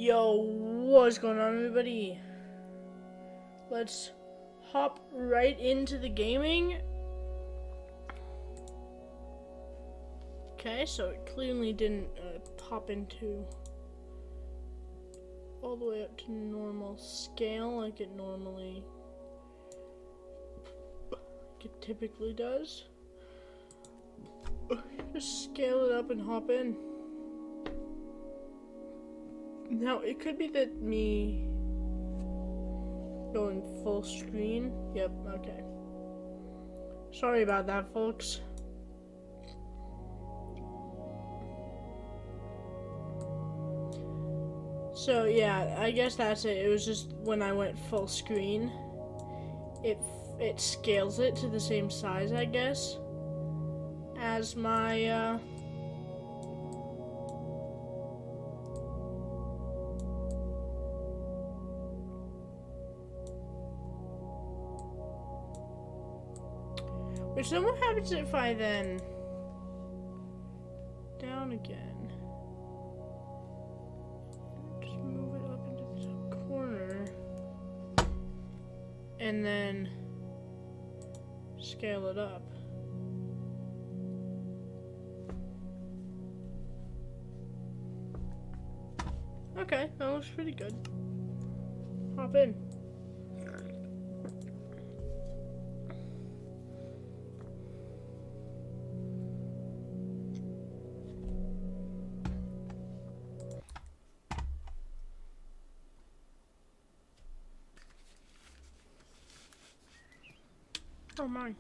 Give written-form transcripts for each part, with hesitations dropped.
Yo, what's going on, everybody? Let's hop right into the gaming. Okay, so it clearly didn't hop into all the way up to normal scale like it typically does. Just scale it up and hop in. Now, it could be that me going full screen. Yep, okay. Sorry about that, folks. So, yeah, I guess that's it. It was just when I went full screen, it scales it to the same size, I guess, as my, Which then what happens if I then down again? Just move it up into the top corner and then scale it up. Okay, that looks pretty good. Hop in. Oh my.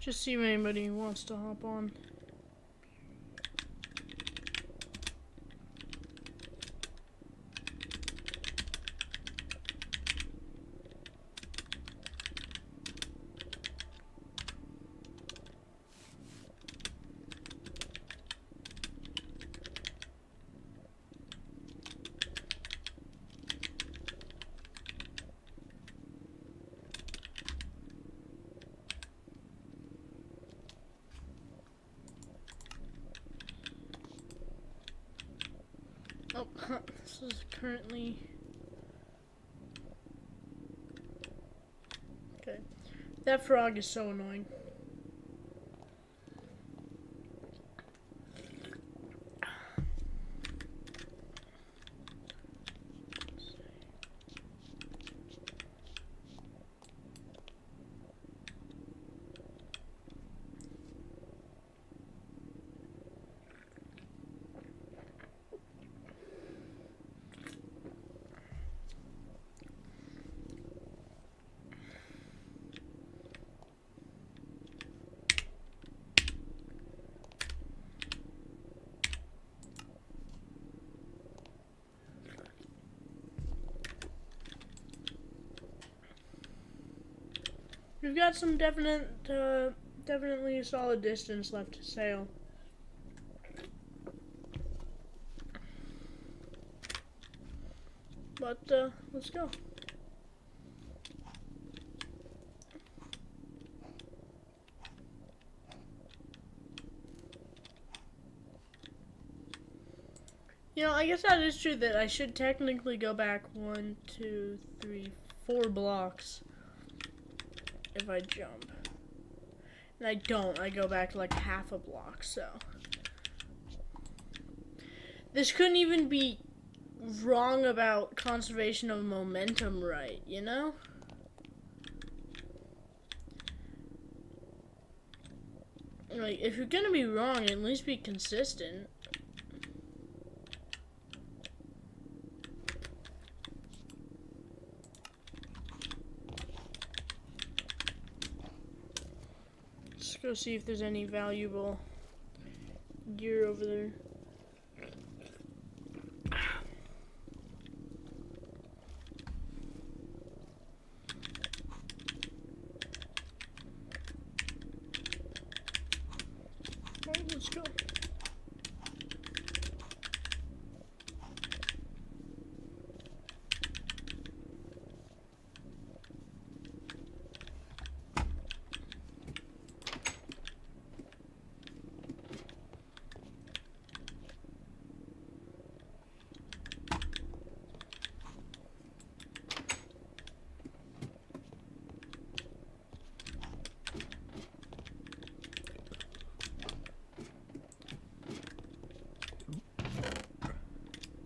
Just see if anybody wants to hop on. Oh, this is currently... Okay. That frog is so annoying. We've got some definitely a solid distance left to sail. But, let's go. You know, I guess that is true that I should technically go back 1, 2, 3, 4 blocks if I jump. And I don't. I go back like half a block, so. This couldn't even be wrong about conservation of momentum, right, you know? Like, if you're gonna be wrong, at least be consistent. Let's go see if there's any valuable gear over there. Alright, let's go.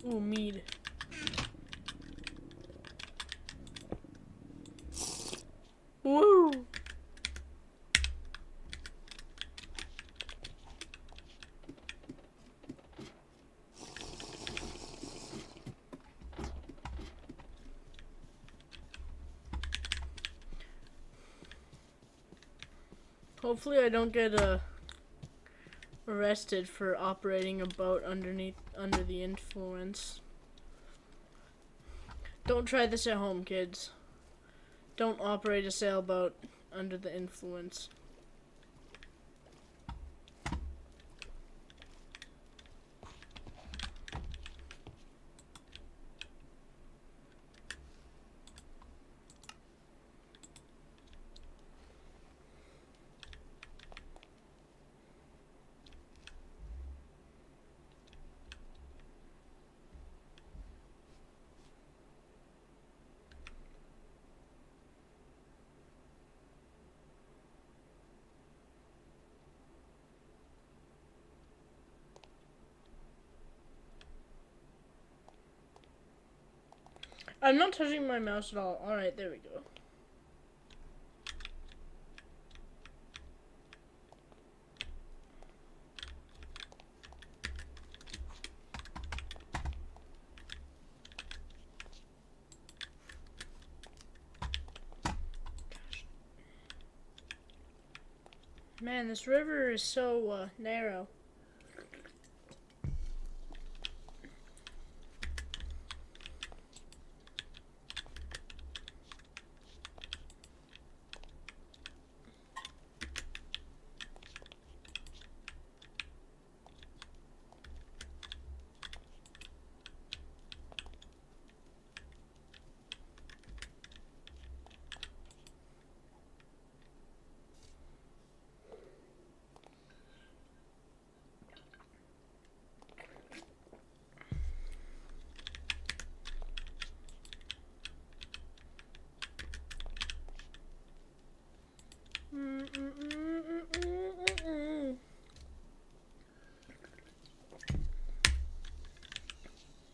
Ooh, mead. Woo! Hopefully I don't get arrested for operating a boat under the influence. Don't try this at home, kids. Don't operate a sailboat under the influence. I'm not touching my mouse at all. Alright, there we go. Man, this river is so narrow.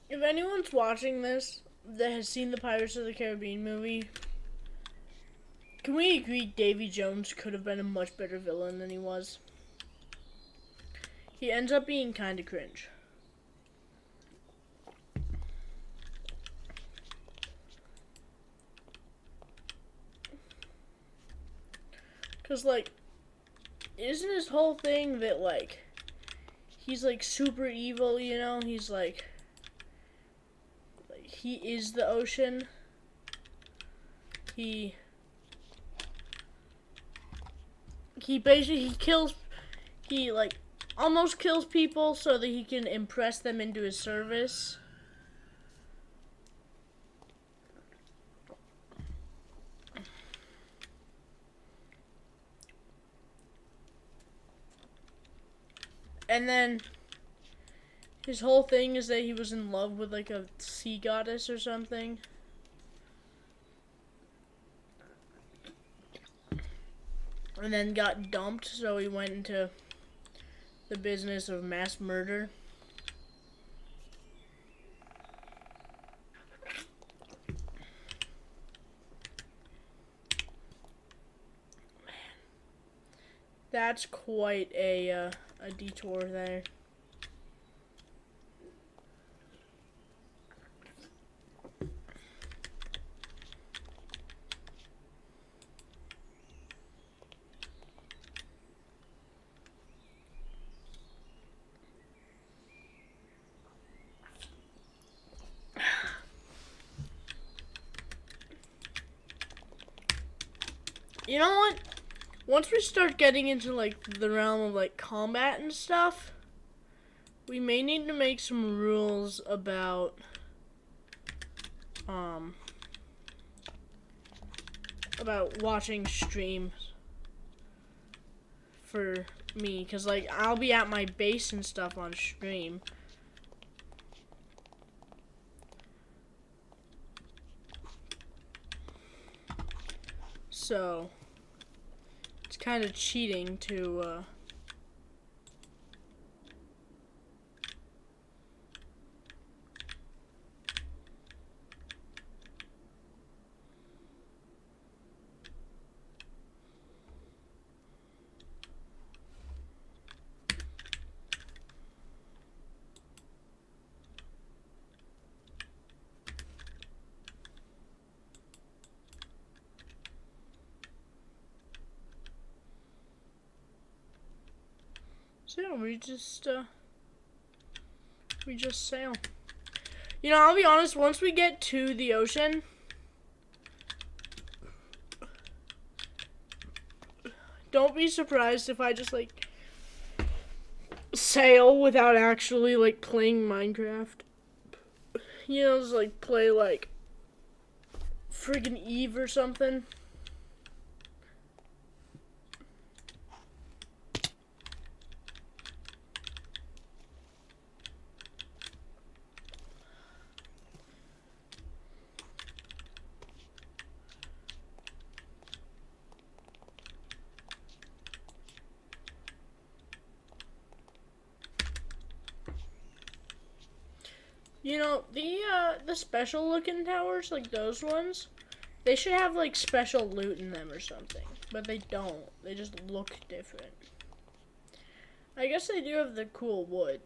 If anyone's watching this that has seen the Pirates of the Caribbean movie, can we agree Davy Jones could have been a much better villain than he was? He ends up being kind of cringe. Cause like, isn't his whole thing that like, he's like super evil, you know? He's like he is the ocean. He basically, he like almost kills people so that he can impress them into his service. And then his whole thing is that he was in love with like a sea goddess or something. And then got dumped, so he went into the business of mass murder. Man, that's quite a detour there. You know what? Once we start getting into like the realm of like combat and stuff, we may need to make some rules about watching streams for me, cause like I'll be at my base and stuff on stream. So it's kind of cheating to so yeah, we just sail. You know, I'll be honest, once we get to the ocean, don't be surprised if I just like sail without actually like playing Minecraft. You know, just like play like friggin' Eve or something. You know, the special looking towers, like those ones, they should have like special loot in them or something. But they don't. They just look different. I guess they do have the cool wood.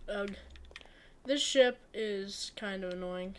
Ugh. This ship is kind of annoying.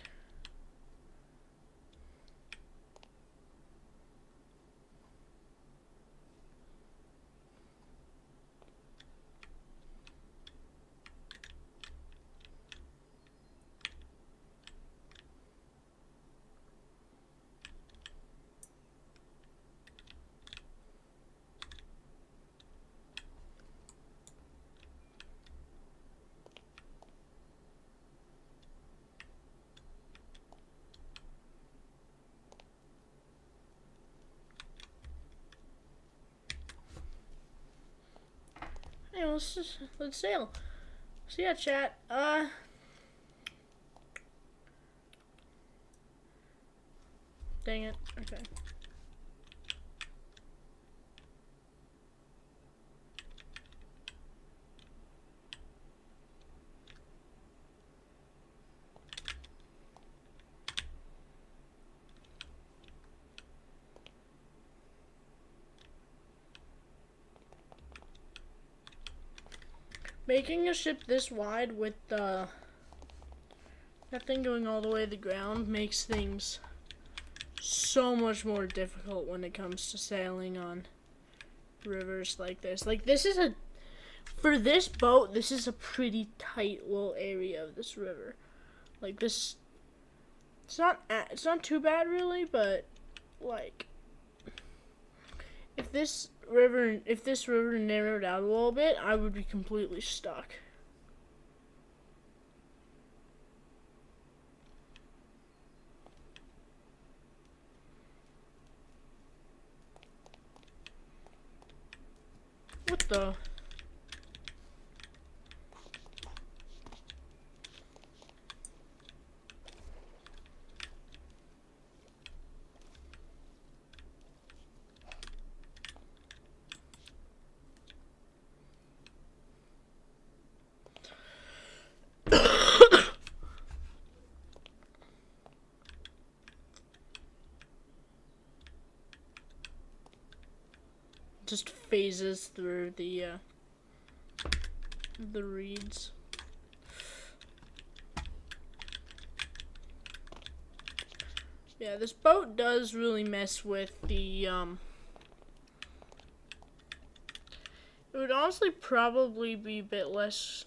Hey, let's sail. So yeah, chat. Dang it. Okay. Making a ship this wide with that thing going all the way to the ground makes things so much more difficult when it comes to sailing on rivers like this. Like for this boat, this is a pretty tight little area of this river. Like this, it's not too bad really, but like if this river narrowed out a little bit, I would be completely stuck. What the? Just phases through the reeds. Yeah, this boat does really mess with the it would honestly probably be a bit less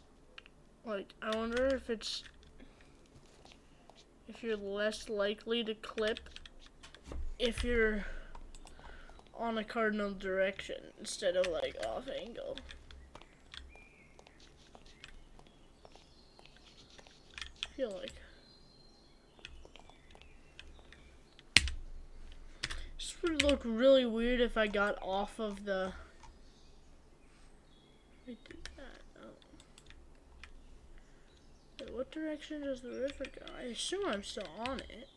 Like, I wonder if you're less likely to clip if you're on a cardinal direction instead of like off angle. I feel like this would look really weird if I got off of the. I did that. Oh. Wait, what direction does the river go? I assume I'm still on it.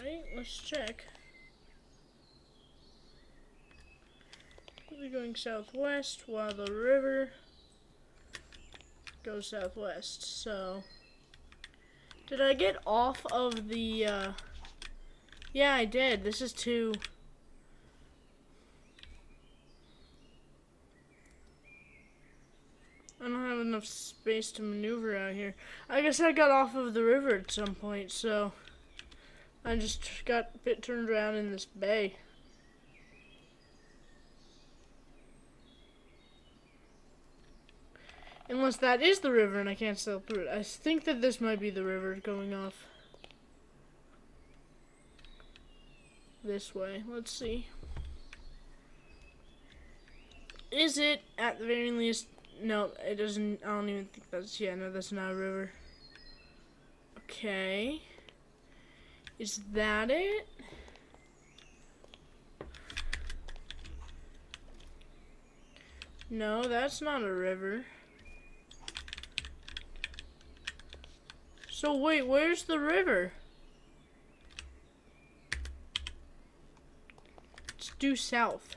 Right? Let's check. We're going southwest while the river goes southwest. So, did I get off of the, yeah, I did. This is too. I don't have enough space to maneuver out here. I guess I got off of the river at some point, so I just got a bit turned around in this bay. Unless that is the river and I can't sail through it. I think that this might be the river going off this way. Let's see. Is it at the very least? No, it doesn't. I don't even think that's. Yeah, no, that's not a river. Okay. Is that it? No, that's not a river. So wait, where's the river? Let's due south.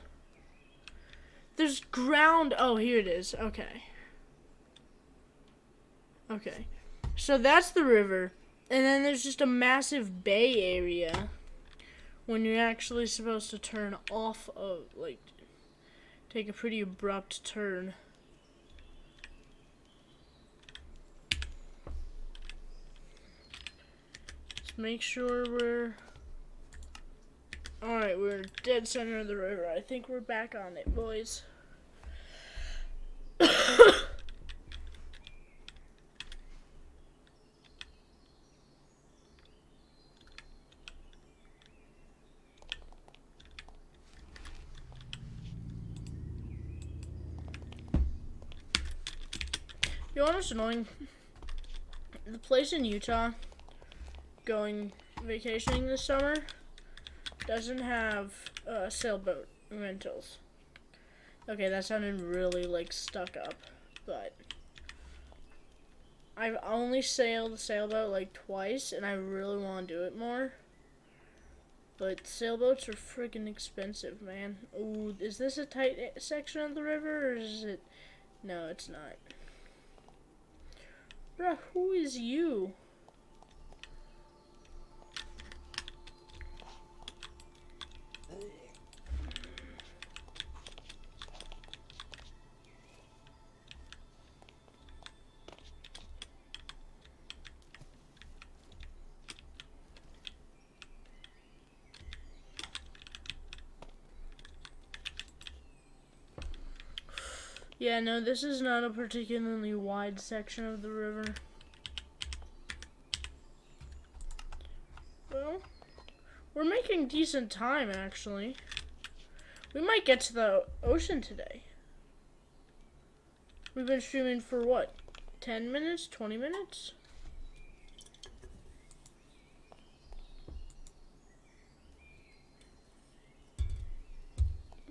There's ground. Oh, here it is. Okay. Okay. So that's the river. And then there's just a massive bay area when you're actually supposed to turn off of, like, take a pretty abrupt turn. Let's make sure we're... Alright, we're dead center of the river. I think we're back on it, boys. You know what's annoying? The place in Utah going vacationing this summer doesn't have sailboat rentals. Okay, that sounded really like stuck up, but I've only sailed a sailboat like twice and I really want to do it more. But sailboats are freaking expensive, man. Ooh, is this a tight section of the river or is it? No, it's not. Bruh, who is you? Yeah, no, this is not a particularly wide section of the river. Well, we're making decent time, actually. We might get to the ocean today. We've been streaming for what? 10 minutes? 20 minutes?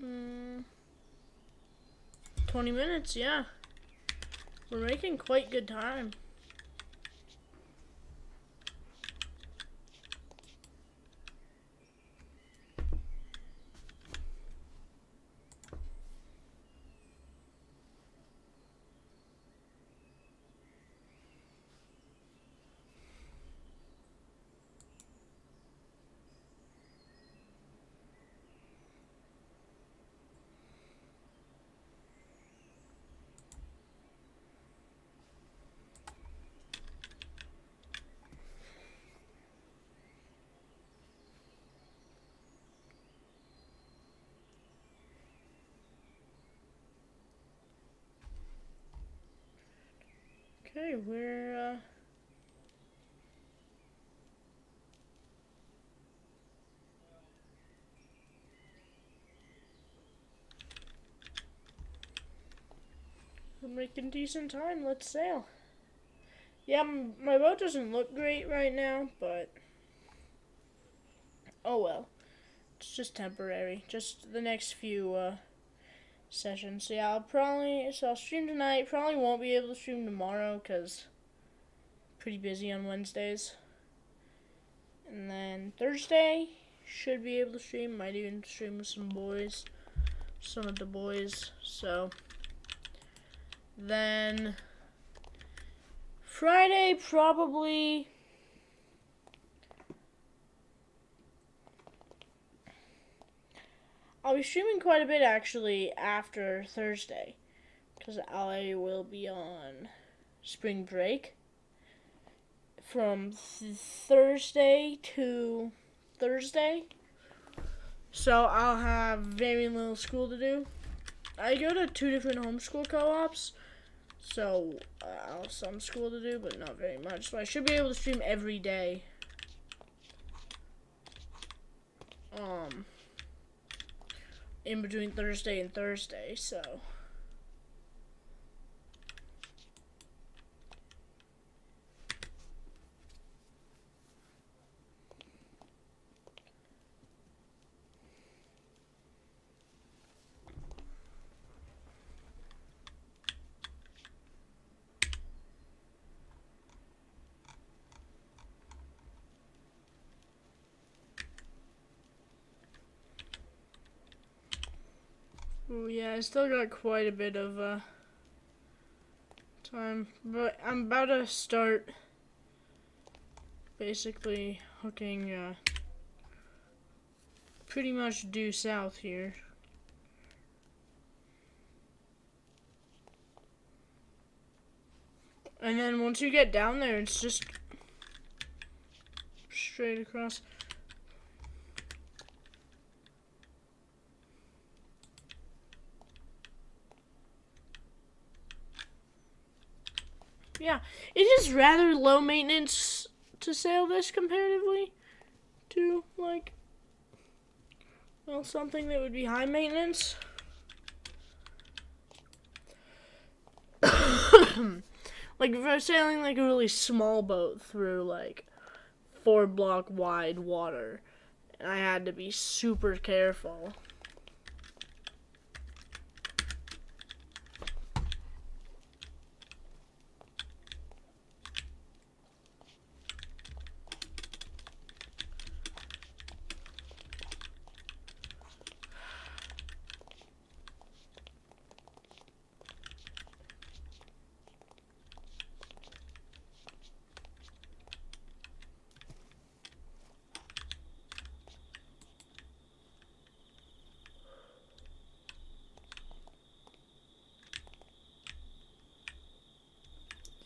Mm, 20 minutes, yeah. We're making quite good time. Okay, we're making decent time. Let's sail. Yeah, my boat doesn't look great right now, but oh well. It's just temporary. Just the next few sessions. So yeah, I'll stream tonight. Probably won't be able to stream tomorrow because pretty busy on Wednesdays. And then Thursday should be able to stream. Might even stream with some of the boys. So then Friday probably. I'll be streaming quite a bit actually after Thursday because I will be on spring break from Thursday to Thursday. So I'll have very little school to do. I go to 2 different homeschool co-ops, so I'll have some school to do, but not very much. So I should be able to stream every day. In between Thursday and Thursday, so. Ooh, yeah, I still got quite a bit of time, but I'm about to start basically hooking pretty much due south here. And then once you get down there, it's just straight across. Yeah, it is rather low maintenance to sail this comparatively to, like, well, something that would be high maintenance. Like, if I was sailing, like, a really small boat through, like, 4-block wide water, and I had to be super careful.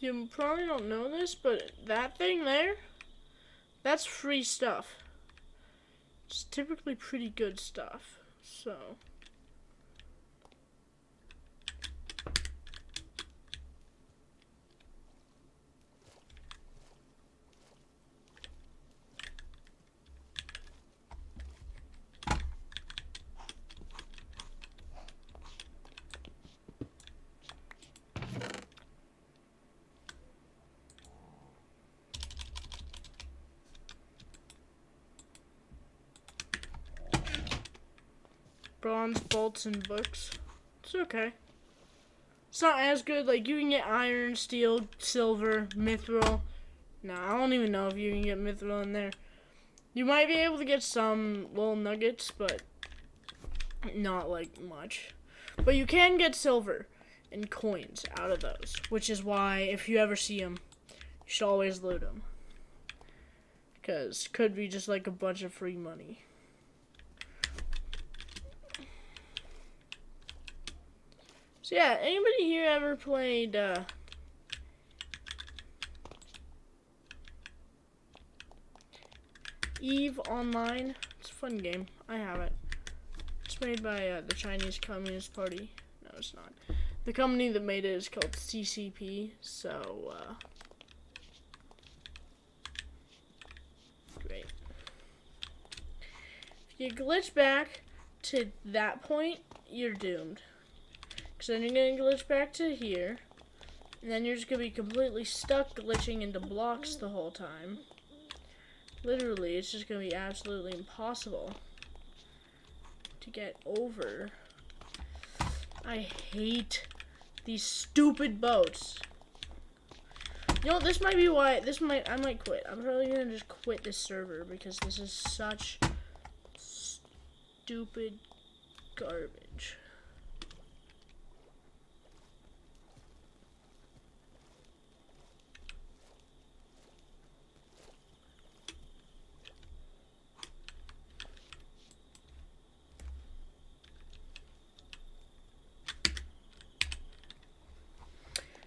You probably don't know this, but that thing there, that's free stuff. It's typically pretty good stuff, so. Bronze bolts and books. It's okay. It's not as good. Like, you can get iron, steel, silver, mithril. No, I don't even know if you can get mithril in there. You might be able to get some little nuggets, but not, like, much. But you can get silver and coins out of those, which is why, if you ever see them, you should always loot them. Because could be just, like, a bunch of free money. So yeah, anybody here ever played Eve Online? It's a fun game. I have it. It's made by the Chinese Communist Party. No, it's not. The company that made it is called CCP, so, great. If you glitch back to that point, you're doomed. Because then you're going to glitch back to here, and then you're just going to be completely stuck glitching into blocks the whole time. Literally, it's just going to be absolutely impossible to get over. I hate these stupid boats. You know, this might be why, I might quit. I'm probably going to just quit this server because this is such stupid garbage.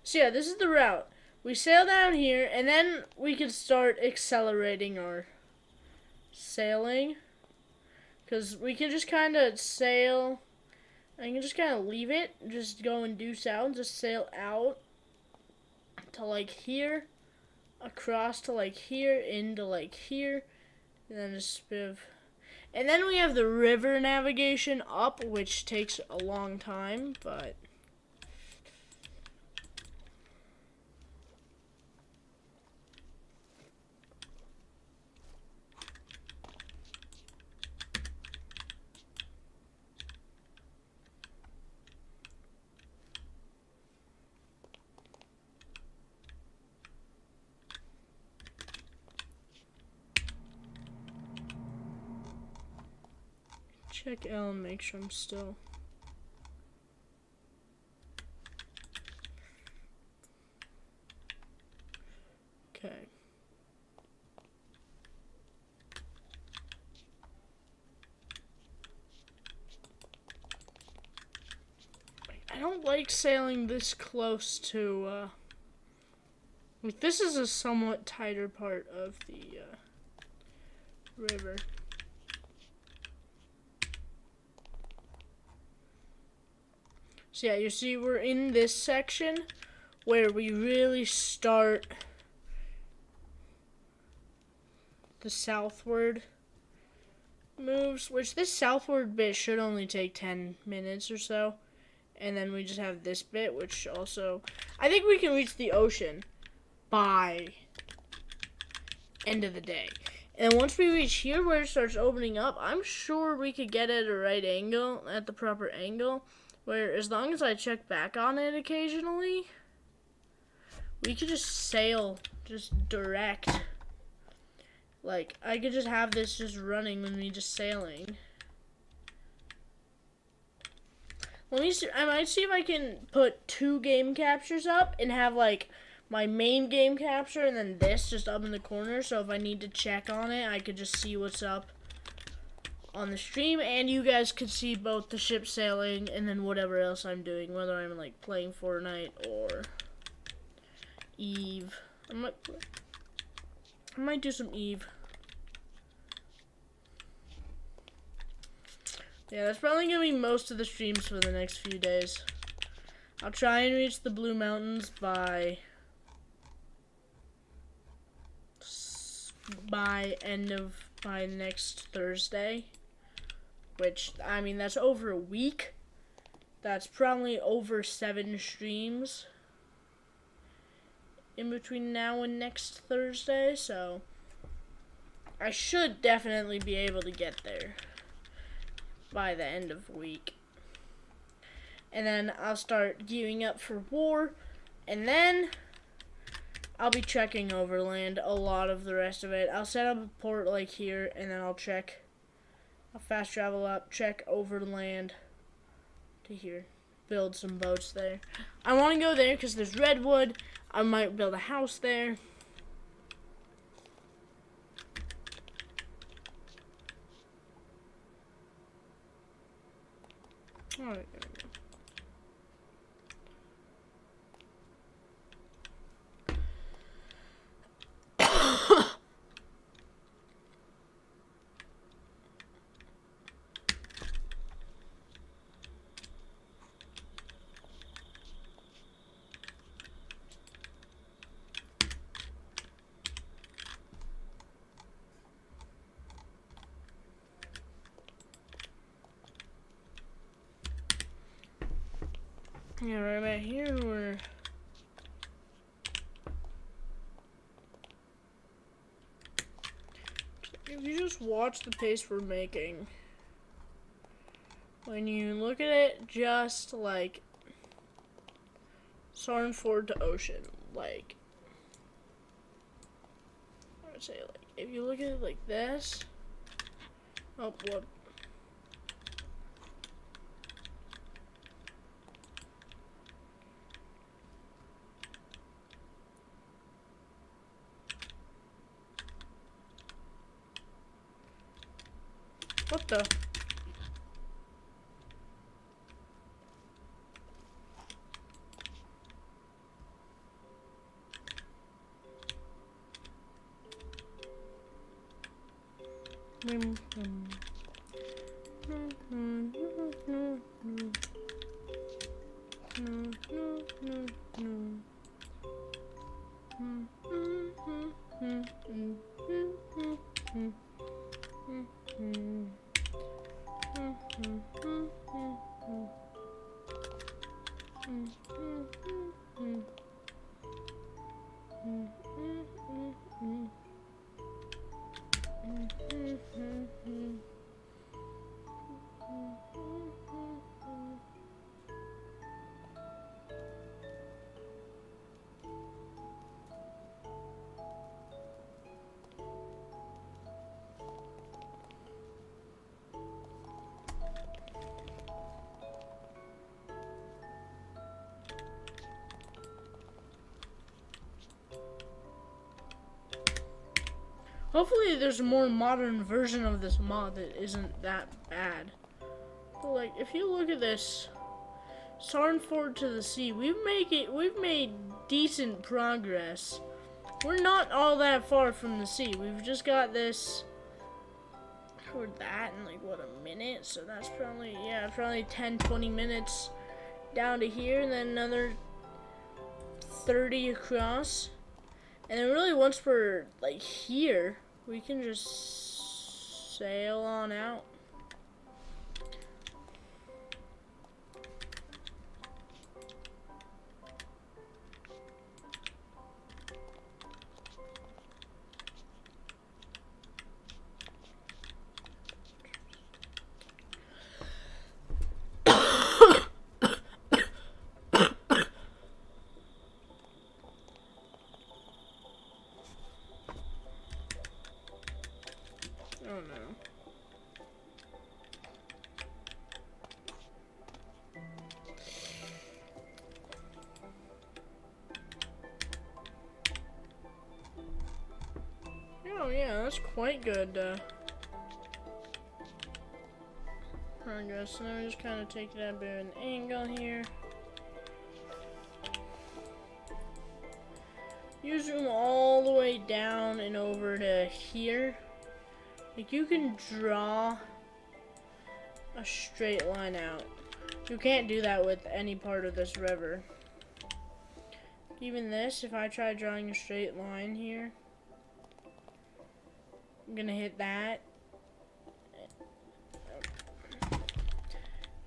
So yeah, this is the route. We sail down here, and then we can start accelerating our sailing. Because we can just kind of sail, and you can just kind of leave it, just go and due south, just sail out to like here, across to like here, into like here, and then just and then we have the river navigation up, which takes a long time, but check L and make sure I'm still. Okay. I don't like sailing this close to, like, this is a somewhat tighter part of the, river. So yeah, you see we're in this section where we really start the southward moves, which this southward bit should only take 10 minutes or so. And then we just have this bit, which also, I think we can reach the ocean by end of the day. And once we reach here where it starts opening up, I'm sure we could get at a right angle, at the proper angle, where as long as I check back on it occasionally, we could just sail just direct. Like, I could just have this just running when we just sailing. Let me see, I might see if I can put 2 game captures up and have, like, my main game capture and then this just up in the corner. So if I need to check on it, I could just see what's up on the stream. And you guys could see both the ship sailing and then whatever else I'm doing. Whether I'm, like, playing Fortnite or Eve. I might do some Eve. Yeah, that's probably going to be most of the streams for the next few days. I'll try and reach the Blue Mountains by next Thursday. Which, I mean, that's over a week. That's probably over 7 streams in between now and next Thursday. So, I should definitely be able to get there by the end of the week. And then I'll start gearing up for war. And then I'll be checking overland a lot of the rest of it. I'll set up a port like here, and then I'll fast travel up, check overland to here. Build some boats there. I want to go there because there's redwood. I might build a house there. Alright, there we go. Yeah, right about here we're... If you just watch the pace we're making, when you look at it just like Sarnford to Ocean, like, I would say, like, if you look at it like this, oh, what? What the? Hopefully there's a more modern version of this mod that isn't that bad. But like, if you look at this, Sarnford to the sea, we've made decent progress. We're not all that far from the sea. We've just got this toward that in like what, a minute? So that's probably, yeah, probably 10-20 minutes down to here, and then another 30 across. And then really once we're like here, we can just sail on out. Oh no. Oh yeah, that's quite good progress. So now we just kind of take that a bit of an angle here. You zoom all the way down and over to here. Like, you can draw a straight line out. You can't do that with any part of this river. Even this, if I try drawing a straight line here, I'm gonna hit that.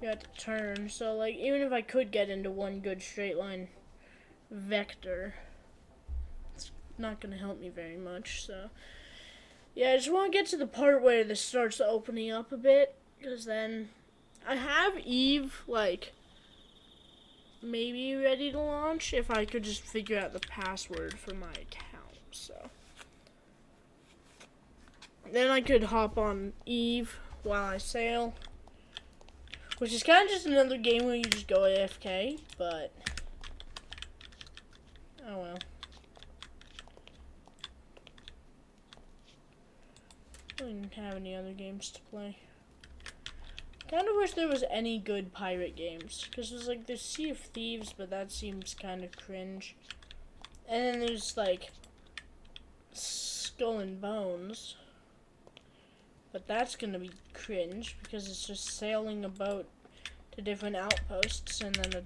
You have to turn. So, like, even if I could get into one good straight line vector, it's not gonna help me very much, so... Yeah, I just want to get to the part where this starts opening up a bit, because then I have Eve, like, maybe ready to launch if I could just figure out the password for my account, so. Then I could hop on Eve while I sail, which is kind of just another game where you just go AFK, but, oh well. I didn't have any other games to play. Kind of wish there was any good pirate games, because there's like there's Sea of Thieves, but that seems kind of cringe. And then there's like Skull and Bones, but that's gonna be cringe because it's just sailing a boat to different outposts and then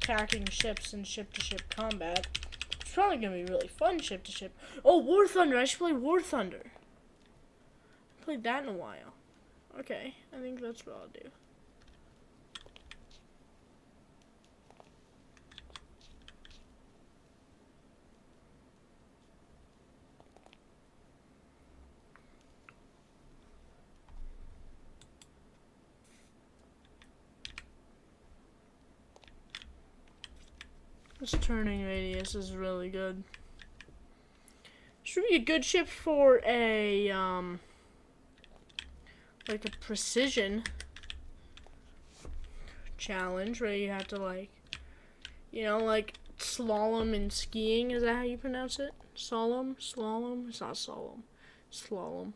attacking ships in ship-to-ship combat. It's probably gonna be really fun ship-to-ship. Oh, War Thunder! I should play War Thunder. Played that in a while. Okay, I think that's what I'll do. This turning radius is really good. Should be a good ship for a, like a precision challenge where you have to, like, you know, like slalom in skiing. Is that how you pronounce it? Slalom? Slalom? It's not slalom. Slalom.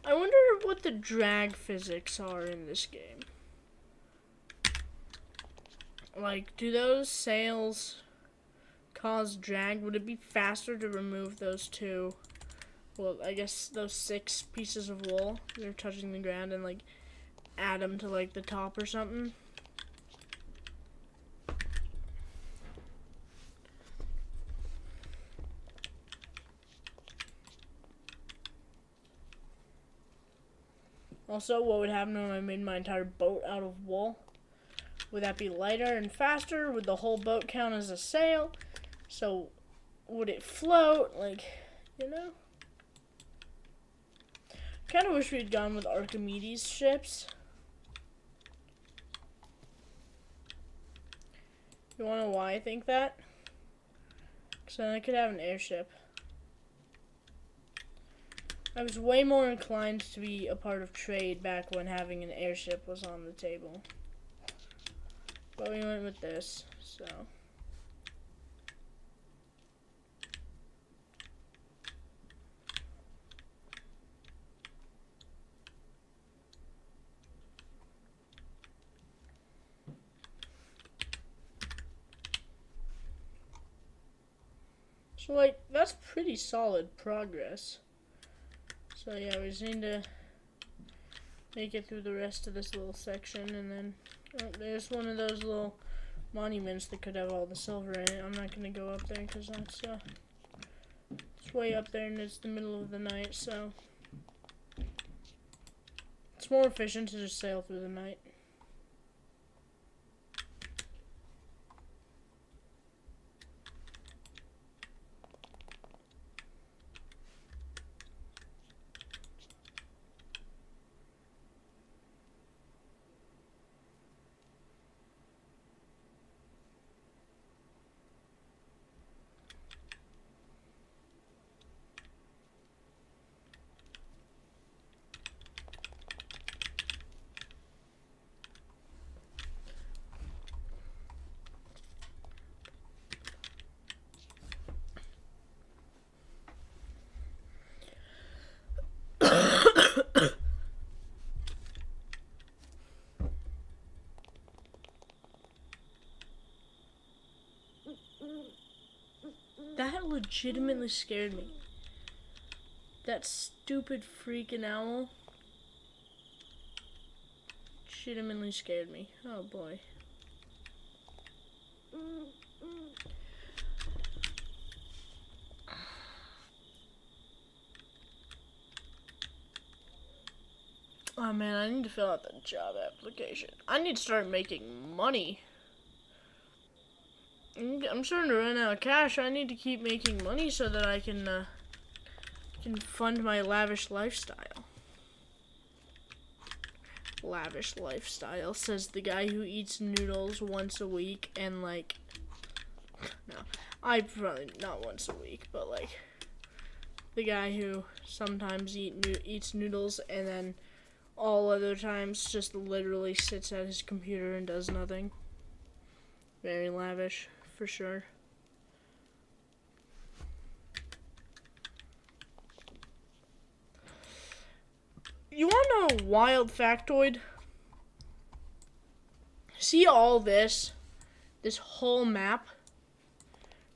I wonder what the drag physics are in this game. Like, do those sails cause drag? Would it be faster to remove those two? Well, I guess those 6 pieces of wool that are touching the ground and, like, add them to, like, the top or something? Also, what would happen when I made my entire boat out of wool? Would that be lighter and faster? Would the whole boat count as a sail? So, would it float? Like, you know? Kind of wish we had gone with Archimedes ships. You wanna know why I think that? Because then I could have an airship. I was way more inclined to be a part of trade back when having an airship was on the table. But we went with this, so. So, like, that's pretty solid progress. So yeah, we just need to make it through the rest of this little section, and then there's one of those little monuments that could have all the silver in it. I'm not gonna go up there because that's it's way up there and it's the middle of the night, so it's more efficient to just sail through the night. That legitimately scared me. That stupid freaking owl legitimately scared me. Oh boy. Oh man, I need to fill out the job application. I need to start making money. I'm starting to run out of cash. I need to keep making money so that I can fund my lavish lifestyle. Lavish lifestyle, says the guy who eats noodles once a week and, like, no, I probably not once a week, but, like, the guy who sometimes eats noodles and then all other times just literally sits at his computer and does nothing. Very lavish, for sure. You want to know a wild factoid? See all this whole map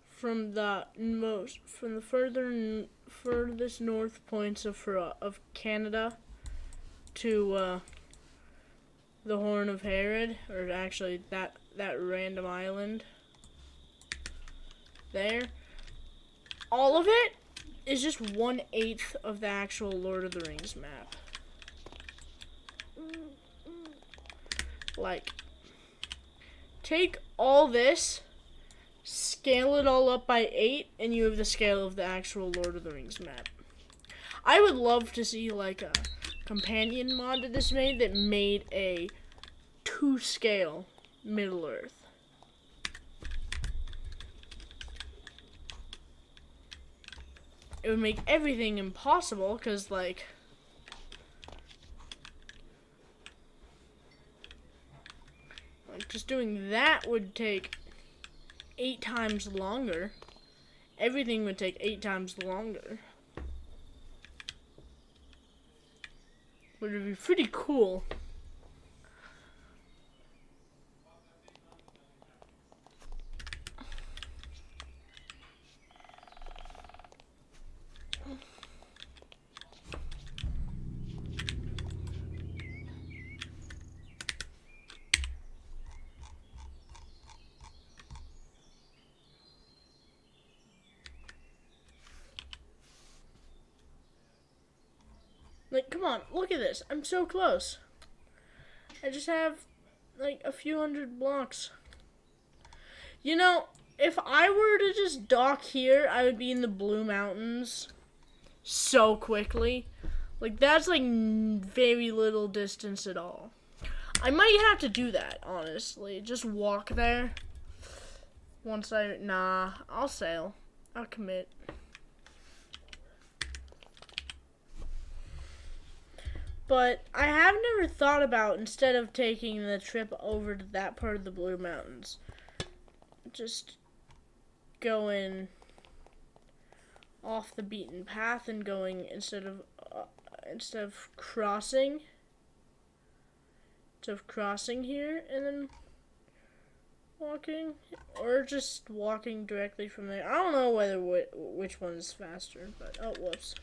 from the furthest north points of Canada to the Horn of Herod, or actually that random island there. All of it is just 1/8 of the actual Lord of the Rings map. Like, take all this, scale it all up by 8, and you have the scale of the actual Lord of the Rings map. I would love to see like a companion mod to this made that made a 2-scale Middle Earth. It would make everything impossible, because like just doing that would take 8 times longer. Everything would take 8 times longer. But it would be pretty cool. Like, come on, look at this. I'm so close. I just have, like, a few hundred blocks. You know, if I were to just dock here, I would be in the Blue Mountains so quickly. Like, that's, like, very little distance at all. I might have to do that, honestly. Just walk there. Nah, I'll sail. I'll commit. But I have never thought about, instead of taking the trip over to that part of the Blue Mountains, just going off the beaten path and going instead of crossing here and then walking, or just walking directly from there. I don't know which one is faster, but oh, whoops.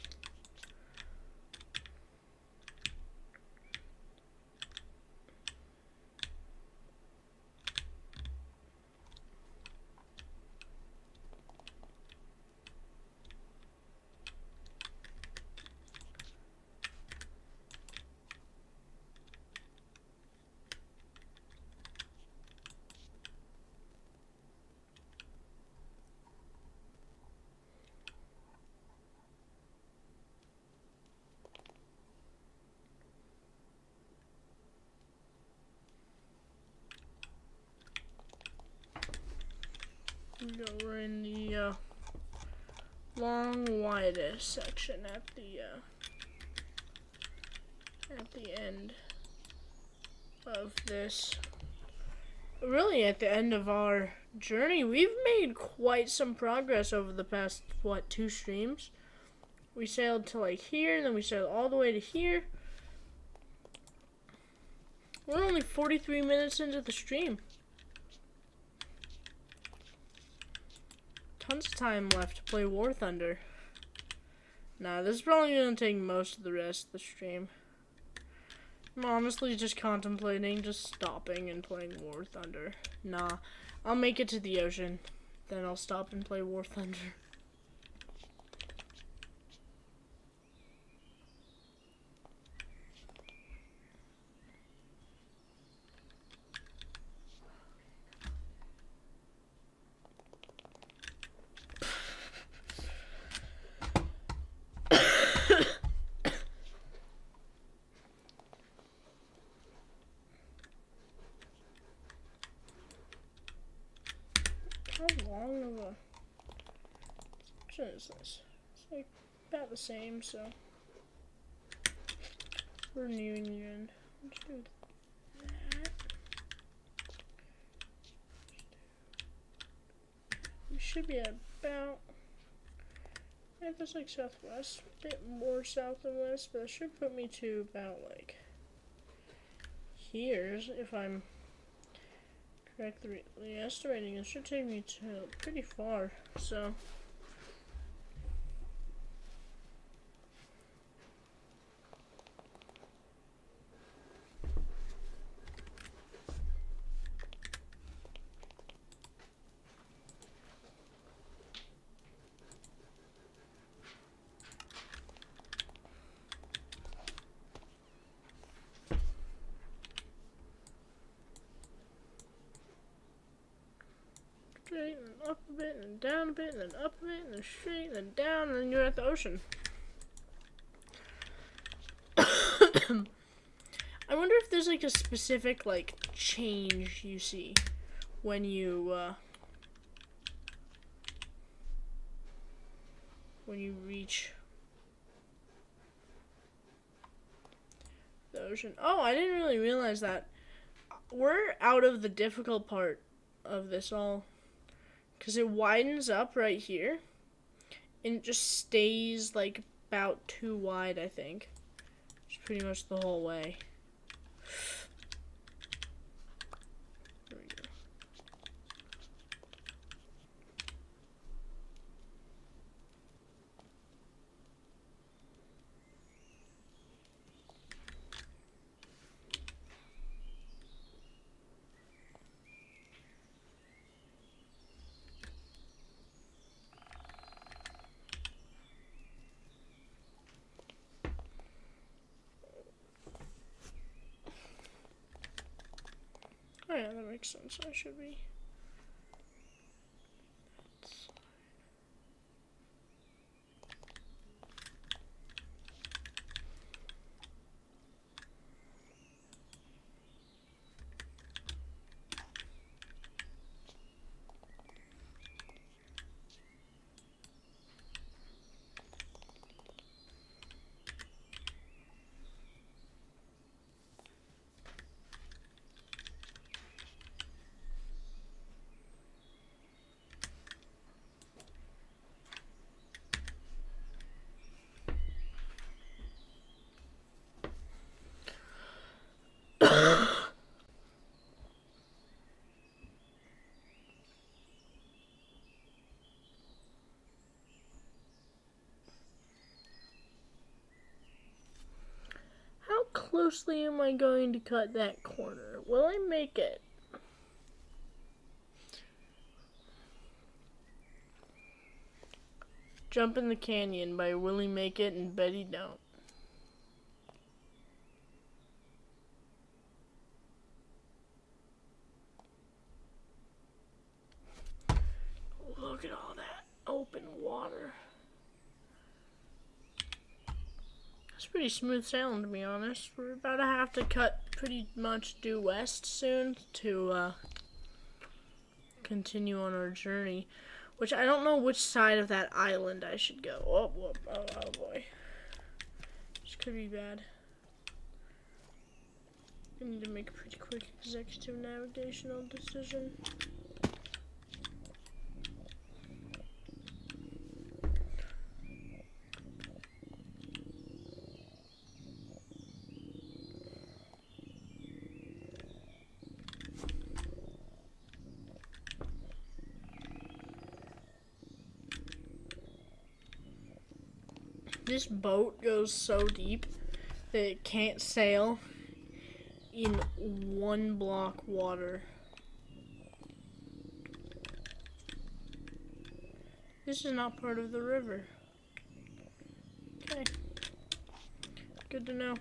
We're in the long widest section at the end of this. Really, at the end of our journey, we've made quite some progress over the past 2 streams. We sailed to like here, and then we sailed all the way to here. We're only 43 minutes into the stream. Tons of time left to play War Thunder. Nah, this is probably gonna take most of the rest of the stream. I'm honestly just contemplating just stopping and playing War Thunder. Nah, I'll make it to the ocean, then I'll stop and play War Thunder. How long of a section is this? It's like about the same, so we're nearing the end. Let's do that. We should be at about, yeah, that's like southwest, a bit more south than west, but it should put me to about like here, if I'm correctly estimating. It should take me to pretty far, so up a bit, and then down a bit, and then up a bit, and then straight, and then down, and then you're at the ocean. I wonder if there's like a specific like change you see when you reach the ocean. Oh, I didn't really realize that. We're out of the difficult part of this all, because it widens up right here and it just stays like about too wide, I think. It's pretty much the whole way. There we go. Oh yeah, that makes sense. I should be. How closely am I going to cut that corner? Will I make it? Jump in the Canyon by Willie Make It and Betty Don't. Look at all that open water. It's pretty smooth sailing, to be honest. We're about to have to cut pretty much due west soon to continue on our journey. Which I don't know which side of that island I should go. Oh boy. This could be bad. I need to make a pretty quick executive navigational decision. This boat goes so deep that it can't sail in 1 block water. This is not part of the river. Okay. Good to know.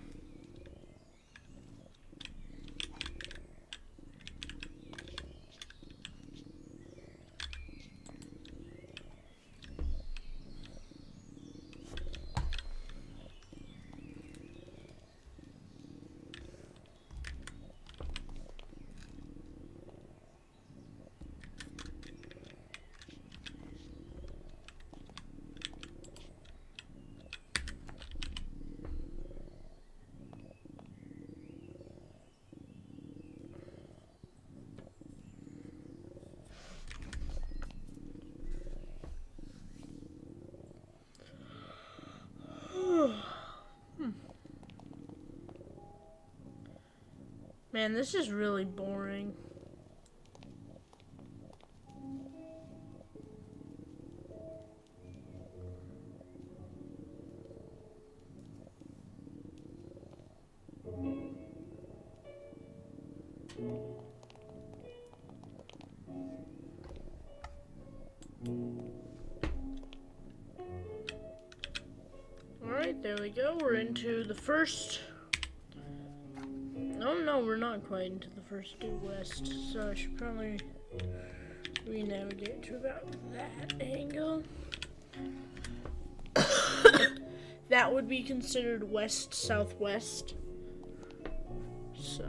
Man, this is really boring. Alright, there we go. We're into the first... Oh no, we're not quite into the first due west, so I should probably re-navigate to about that angle. That would be considered west-southwest. So.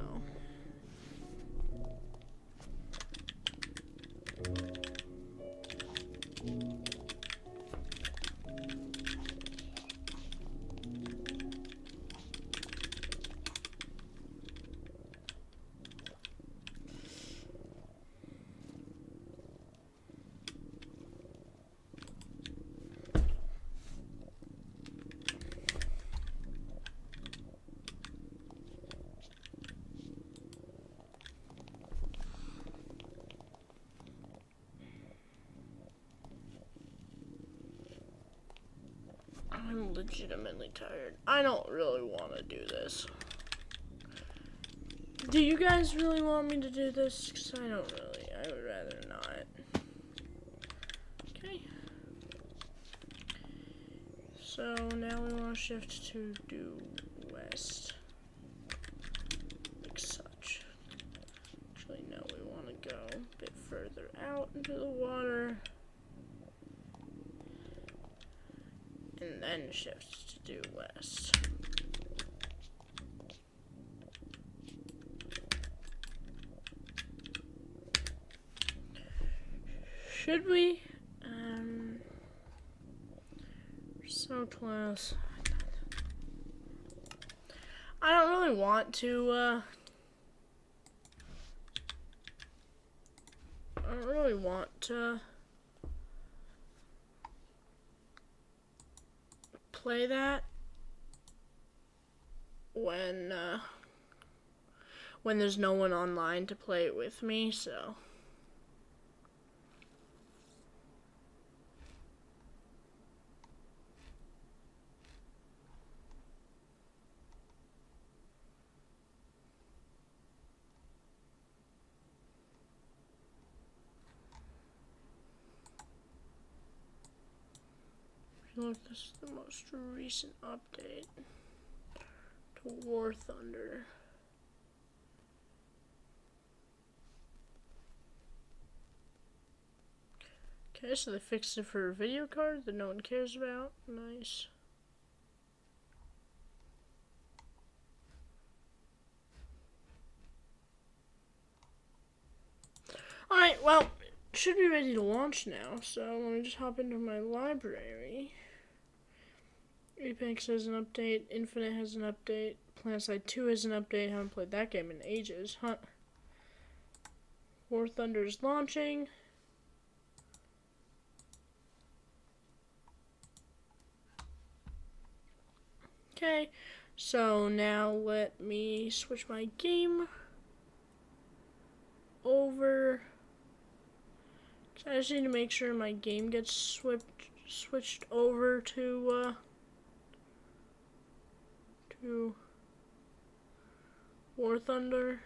I'm legitimately tired. I don't really want to do this. Do you guys really want me to do this? Because I don't really. I would rather not. Okay. So now we want to shift to due west. Like such. Actually, no, we want to go a bit further out into the water. And then shift to due west. Should we? We're so close. I don't really want to, I don't really want to play that when there's no one online to play it with me, so. Look, this is the most recent update to War Thunder. Okay, so they fixed it for a video card that no one cares about. Nice. Alright, well, it should be ready to launch now, so let me just hop into my library. Apex has an update, Infinite has an update, PlanetSide 2 has an update. Haven't played that game in ages, huh? War Thunder is launching. Okay, so now let me switch my game over. I just need to make sure my game gets switched over to War Thunder.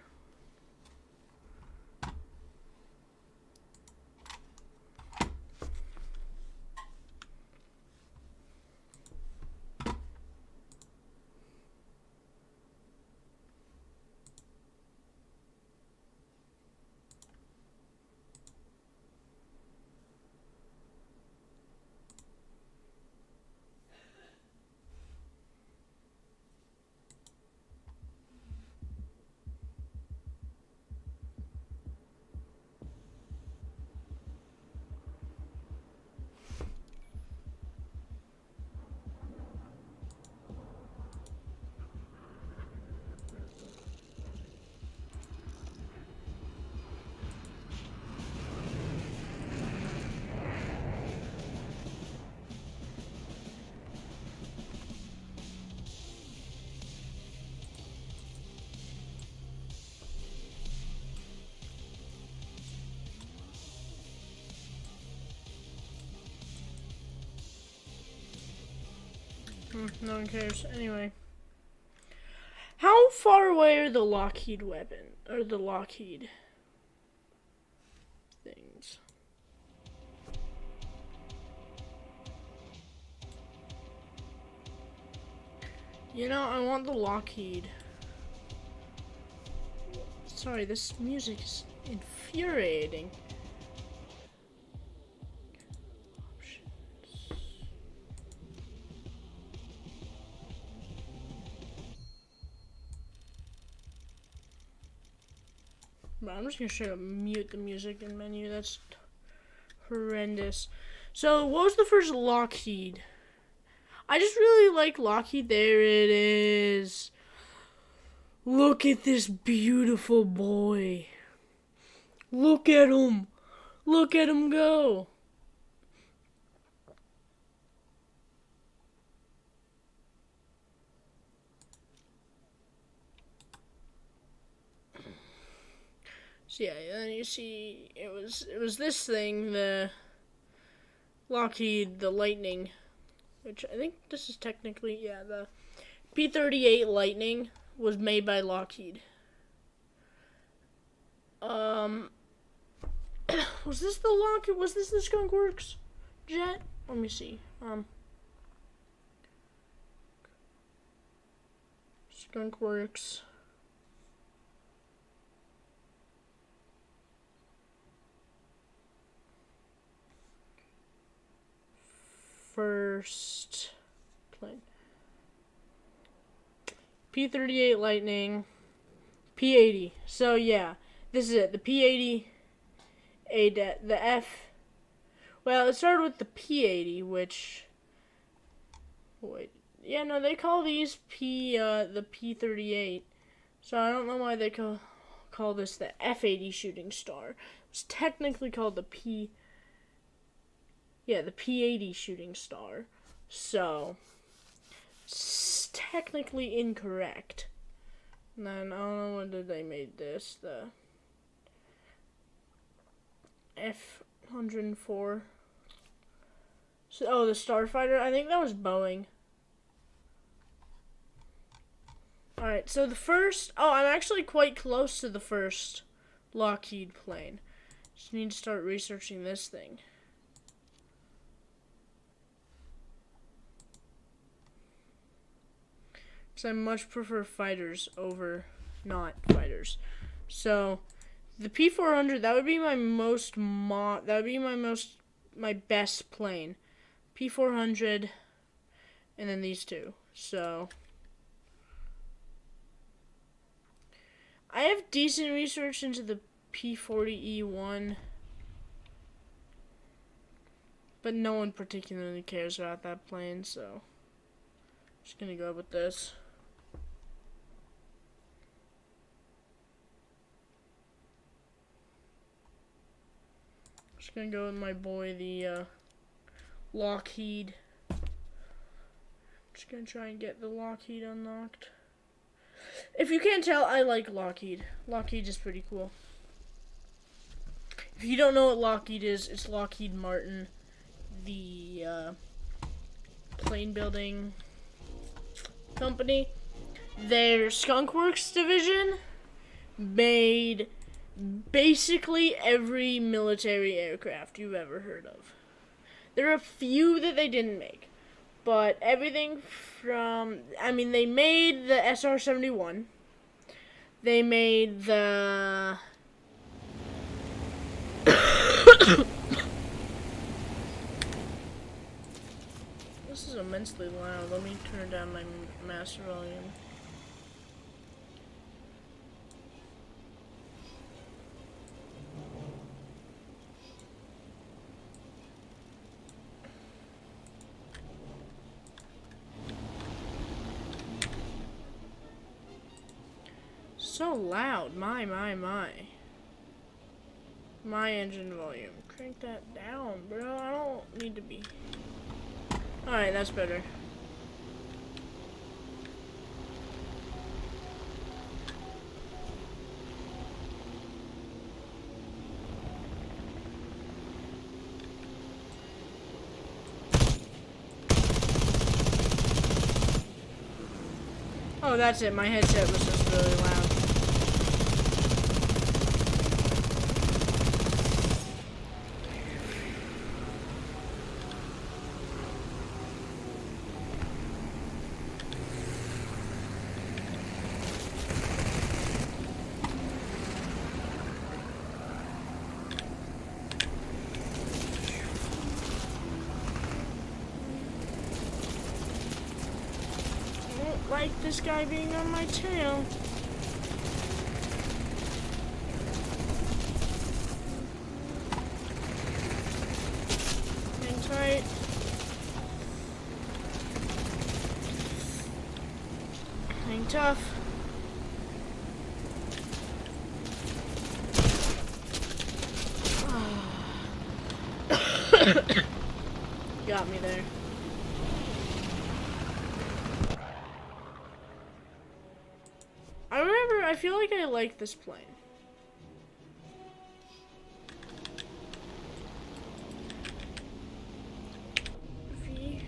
No one cares. Anyway. How far away are the Lockheed weapon? Or the Lockheed things? You know, I want the Lockheed. Sorry, this music is infuriating. on. I'm just gonna straight up mute the music in menu. That's horrendous. So, what was the first Lockheed? I just really like Lockheed. There it is. Look at this beautiful boy. Look at him. Look at him go. So yeah, then you see it was this thing, the Lockheed, the Lightning, which I think this is technically, yeah, the P-38 Lightning was made by Lockheed. Was this the Lockheed? Was this the Skunk Works jet? Let me see. Skunk Works. First plane. P-38 Lightning. P-80. So yeah, this is it. The P-80. The F. Well, it started with the P-80, which. Wait. Yeah, no, they call these the P-38. So I don't know why they call this the F-80 Shooting Star. It's technically called the the P-80 Shooting Star. So, it's technically incorrect. And then, I don't know when did they made this. The F-104. So, the Starfighter. I think that was Boeing. Alright, so the first. Oh, I'm actually quite close to the first Lockheed plane. Just need to start researching this thing. Because I much prefer fighters over not fighters. So, the P-400, that would be my my best plane. P-400, and then these two. So, I have decent research into the P-40E1, but no one particularly cares about that plane, so just gonna go with this. Just gonna go with my boy, the Lockheed. Just gonna try and get the Lockheed unlocked. If you can't tell, I like Lockheed. Lockheed is pretty cool. If you don't know what Lockheed is, it's Lockheed Martin, the plane building company. Their Skunk Works division made basically every military aircraft you've ever heard of. There are a few that they didn't make, but everything from, they made the SR-71. They made the This is immensely loud. Let me turn down my master volume. So loud. My engine volume. Crank that down, bro. I don't need to be. Alright, that's better. Oh, that's it. My headset was just really loud. Like this guy being on my tail. tough. Got me there. I feel like I like this plane. V.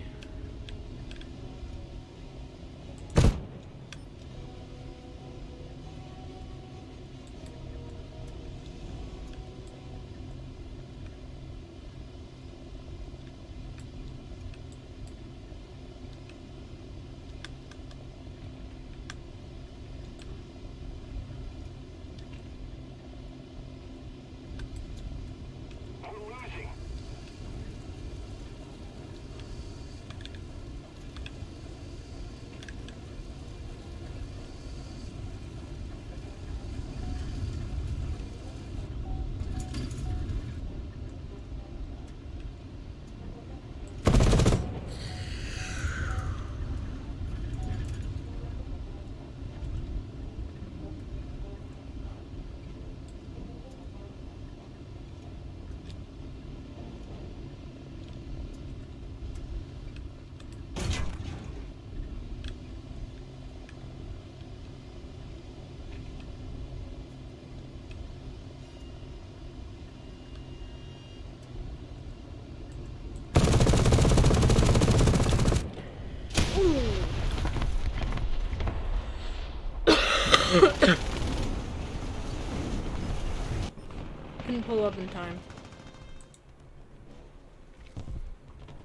Couldn't pull up in time.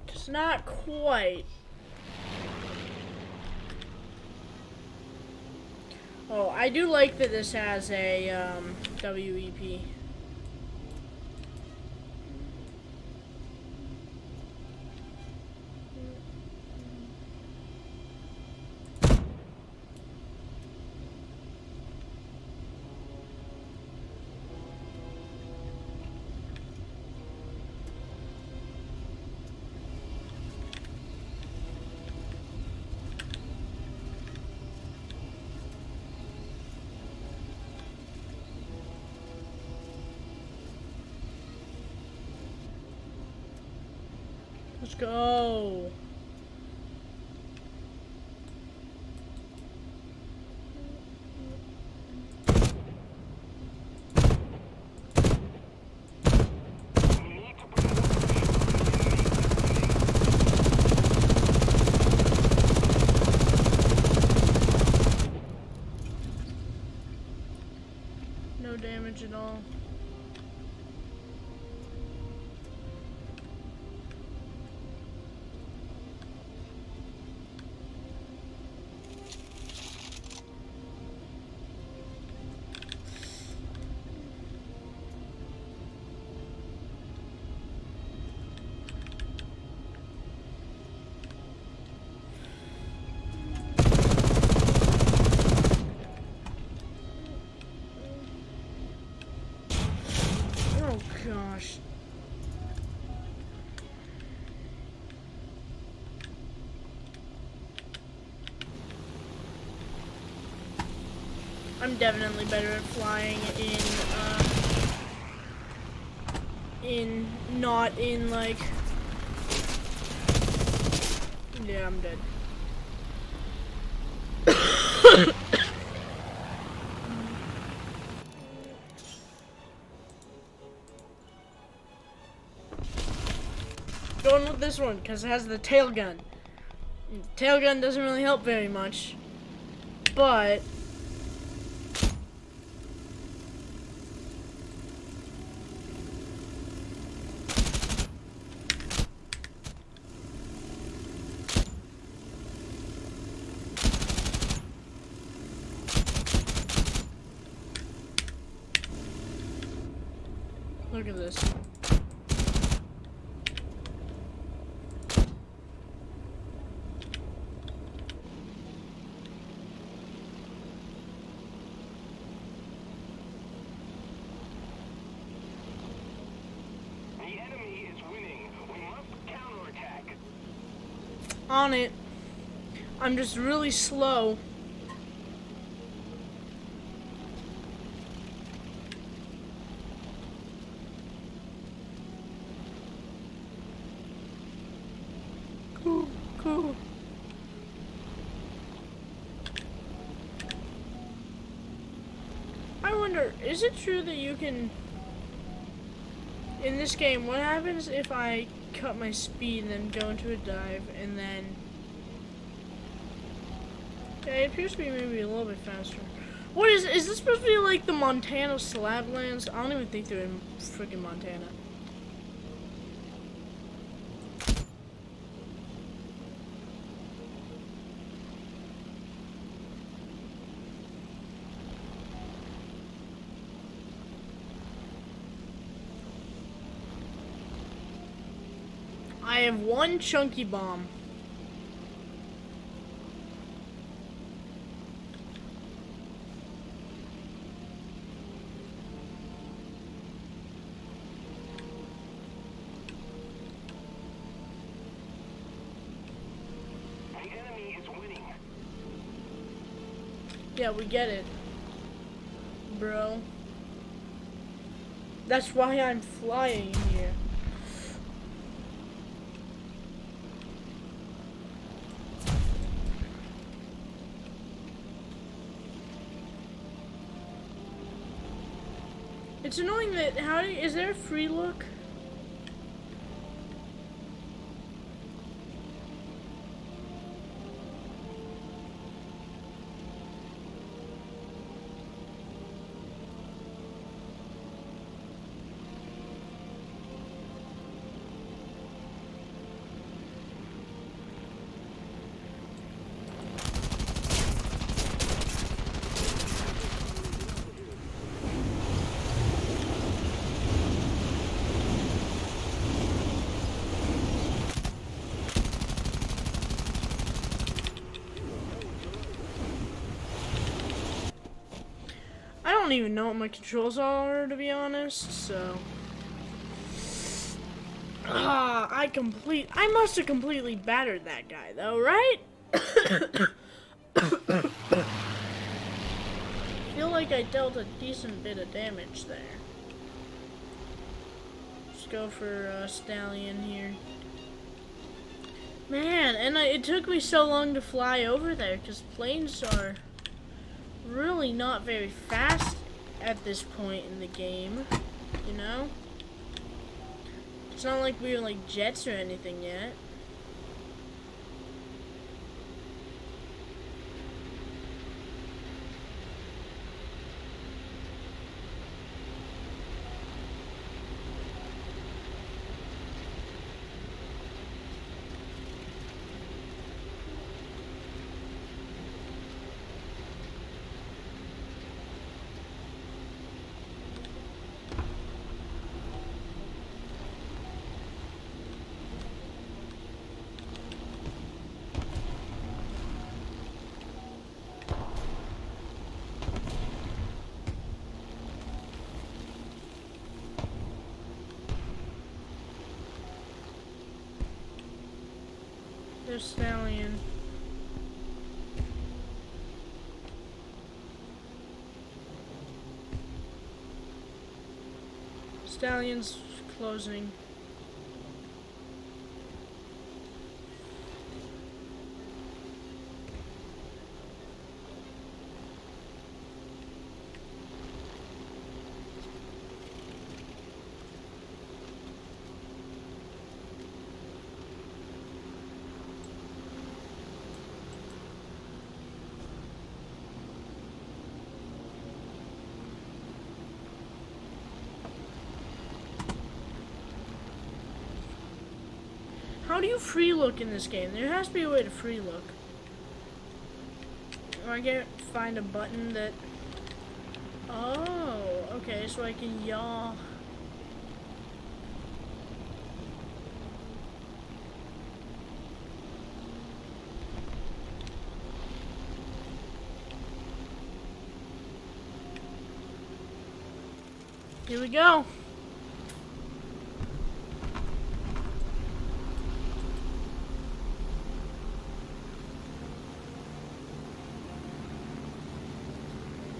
Just not quite. Oh, I do like that this has a WEP. Let's go. No damage at all. Oh gosh. I'm definitely better at flying not in like, yeah, I'm dead. Going with this one because it has the tail gun. The tail gun doesn't really help very much, but look at this. On it. I'm just really slow. Whew. I wonder, is it true that you can, in this game, what happens if I cut my speed and then go into a dive and then, yeah, it appears to be maybe a little bit faster. What is this supposed to be like the Montana Slablands? I don't even think they're in freaking Montana. I have one chunky bomb. The enemy is winning. Yeah, we get it, bro. That's why I'm flying here. It's annoying that, is there a free look? I don't even know what my controls are, to be honest, so. I must have completely battered that guy, though, right? Feel like I dealt a decent bit of damage there. Let's go for Stallion here. Man, and it took me so long to fly over there, because planes are really not very fast at this point in the game, you know? It's not like we were like jets or anything yet. There's Stallion. Stallion's closing. How do you free look in this game? There has to be a way to free look. Or I can't find a button that... Oh, okay, so I can yaw. Here we go.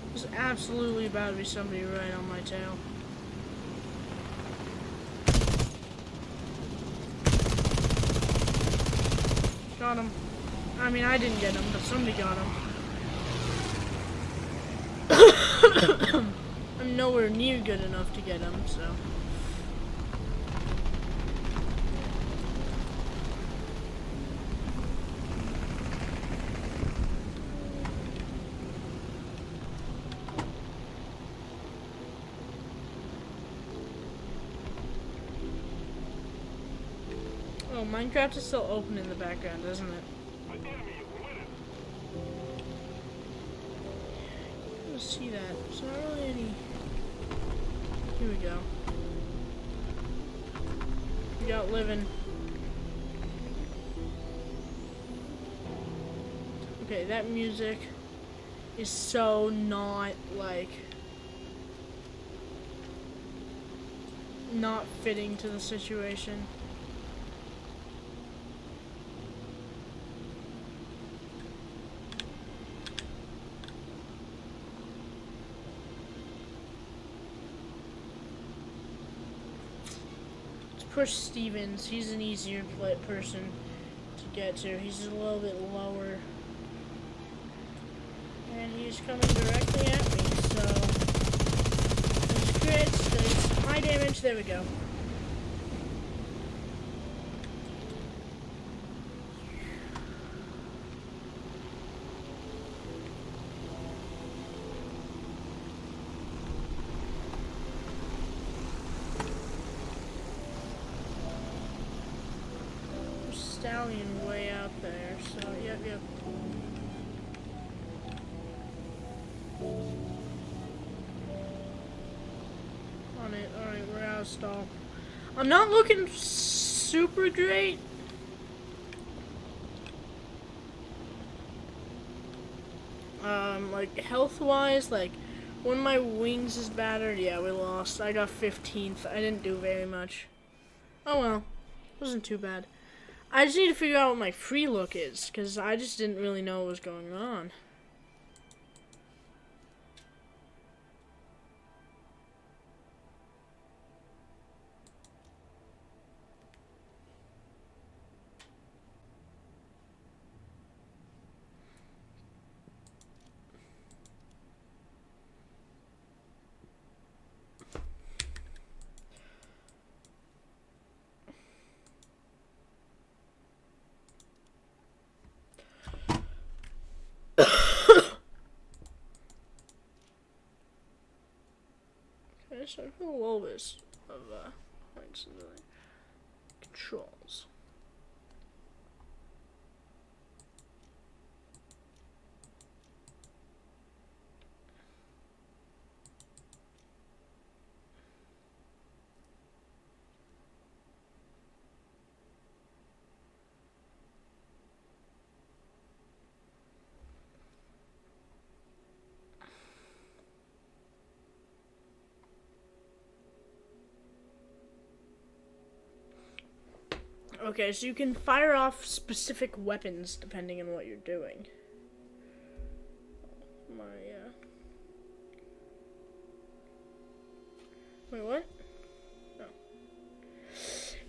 There's absolutely about to be somebody right on my tail. Shot got him. I mean, I didn't get him, but somebody got him. I'm nowhere near good enough to get him, so. Oh, Minecraft is still open in the background, isn't it? Let's see that. There's not really any. Here we go. We got living. Okay, that music is so not like not fitting to the situation. Push Stevens. He's an easier person to get to. He's a little bit lower. And he's coming directly at me, so there's crits, there's high damage, there we go. Stallion way out there, so yep. On it, alright, we're out of stall. I'm not looking super great. Like health-wise, like when my wings is battered, yeah, we lost. I got 15th. I didn't do very much. Oh well, wasn't too bad. I just need to figure out what my free look is, because I just didn't really know what was going on. Okay, so I put a little bit of points into the controls. Okay, so you can fire off specific weapons depending on what you're doing. Wait, what? No.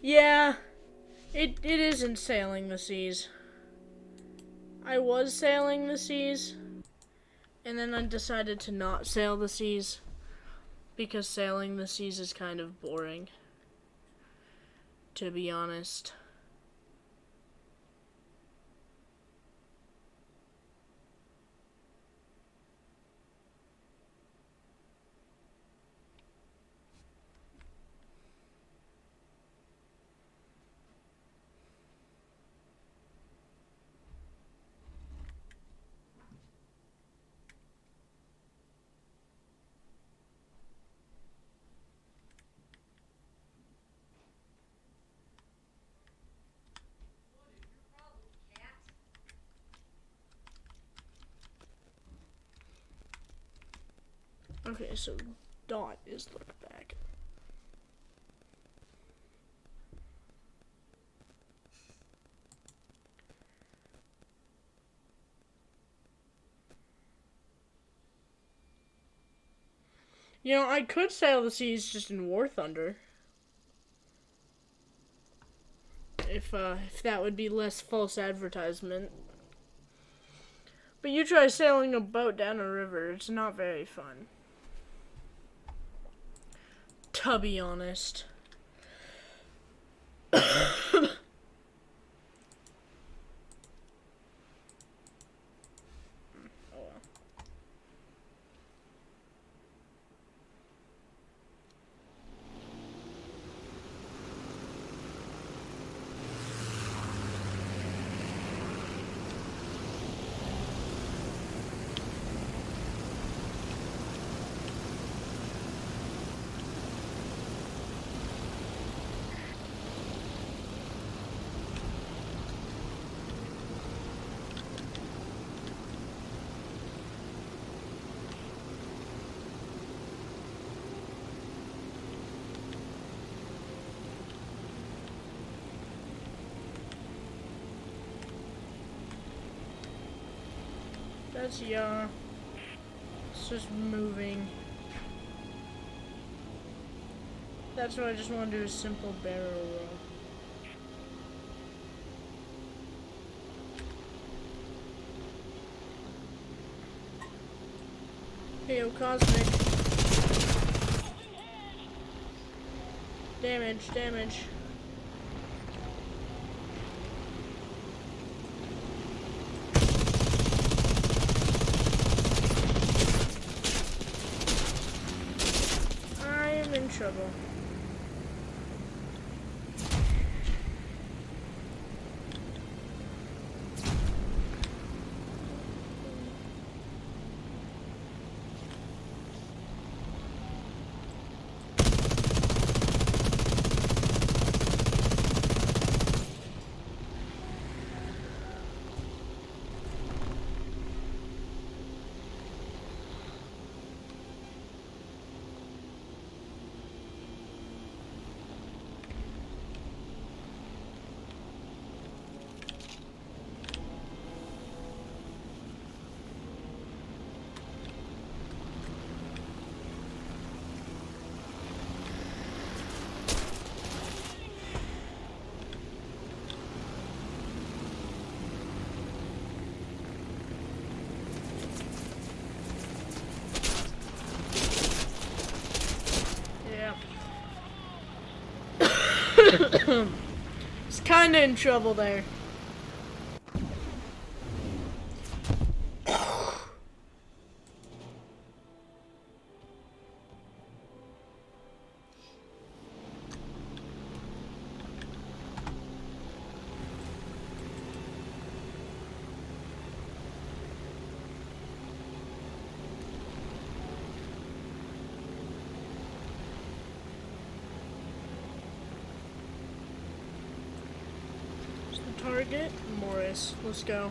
Yeah, it isn't sailing the seas. I was sailing the seas, and then I decided to not sail the seas, because sailing the seas is kind of boring, to be honest. Okay, so dot is look back. You know, I could sail the seas just in War Thunder. if that would be less false advertisement. But you try sailing a boat down a river, it's not very fun. To be honest. That's yeah. It's just moving. That's why I just want to do a simple barrel roll. Hey, yo, Cosmic. Damage, damage. I am in trouble. It's kinda in trouble there. Target, Morris. Let's go.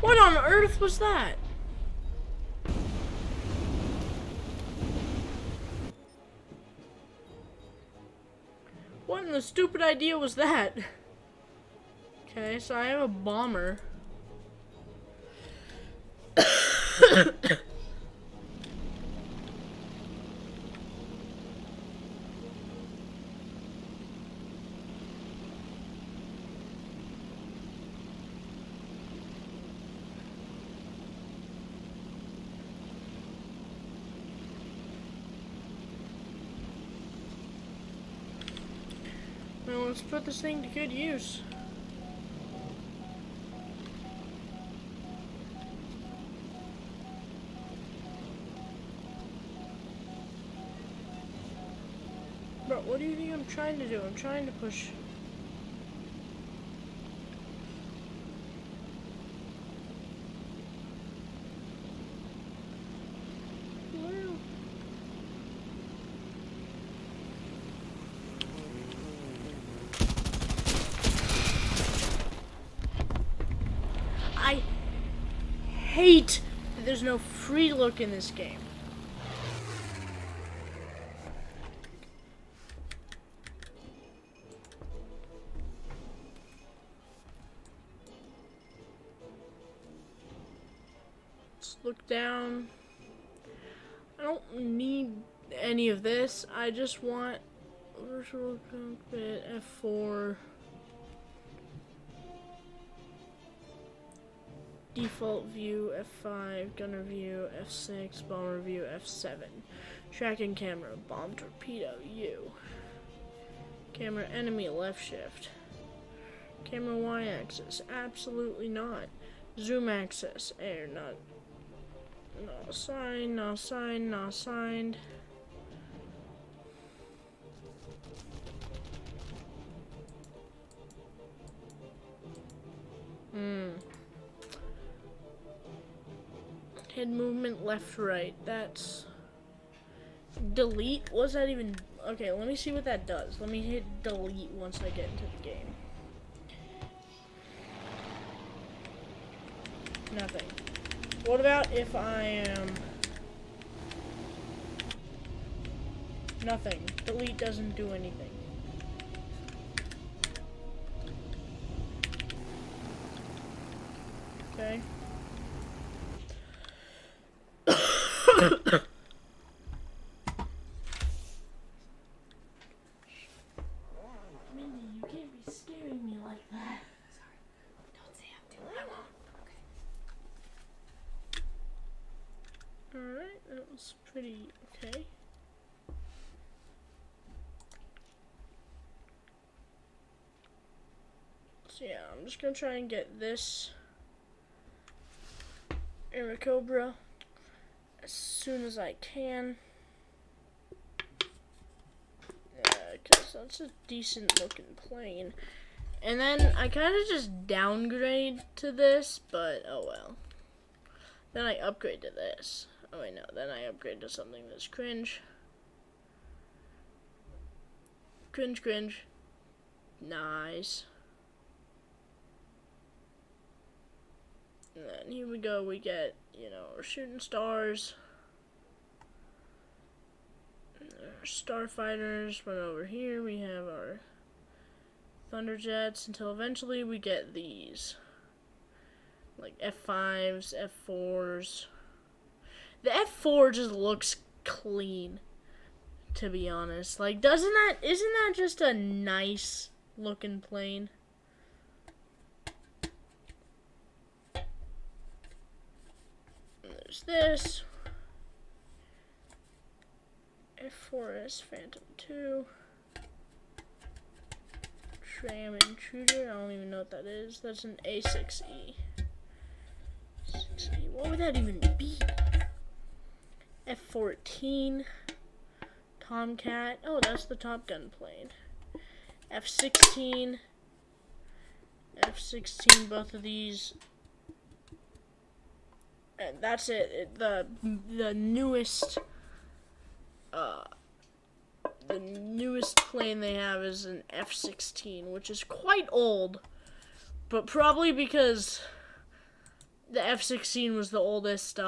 What on earth was that? What in the stupid idea was that? Okay, so I have a bomber. Well, let's put this thing to good use. Bro, what do you think I'm trying to do? I'm trying to push. I hate that there's no free look in this game. Let's look down. I don't need any of this. I just want virtual cockpit F4. Default view, F5, gunner view, F6, bomber view, F7. Tracking camera, bomb torpedo, U. Camera enemy, left shift. Camera Y axis, absolutely not. Zoom axis, air, not assigned, not assigned, not assigned. Head movement left, right. That's delete. What's that even? Okay, let me see what that does. Let me hit delete once I get into the game. Nothing. What about if I am nothing? Delete doesn't do anything. Okay. Mindy, you can't be scaring me like that. Sorry. Don't say I'm doing it. I won't. Okay. Alright, that was pretty okay. So yeah, I'm just gonna try and get this Cobra as soon as I can. Because that's a decent looking plane. And then I kind of just downgrade to this, but oh well. Then I upgrade to this. Oh wait, no, then I upgrade to something that's cringe. Cringe, cringe. Nice. And then here we go, we get, you know, our shooting stars. Our starfighters, but over here we have our Thunderjets until eventually we get these. Like F5s, F4s. The F4 just looks clean, to be honest. Like, isn't that just a nice looking plane? There's this. F4S Phantom 2. Tram Intruder. I don't even know what that is. That's an A6E. 6E. What would that even be? F14. Tomcat. Oh, that's the Top Gun plane. F16. F16, both of these. And that's it. The newest plane they have is an F16, which is quite old, but probably because the F16 was the oldest,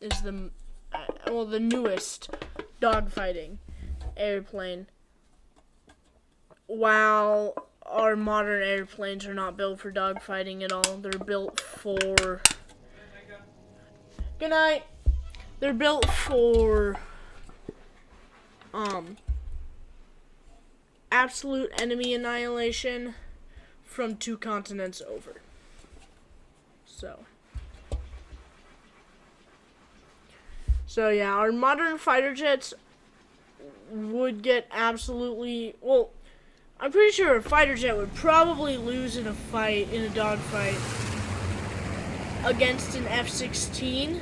is the newest dogfighting airplane. While our modern airplanes are not built for dogfighting at all, they're built for. Good night. They're built for absolute enemy annihilation from 2 continents over. So yeah, our modern fighter jets would get absolutely, well, I'm pretty sure a fighter jet would probably lose in a fight, in a dogfight, against an F-16,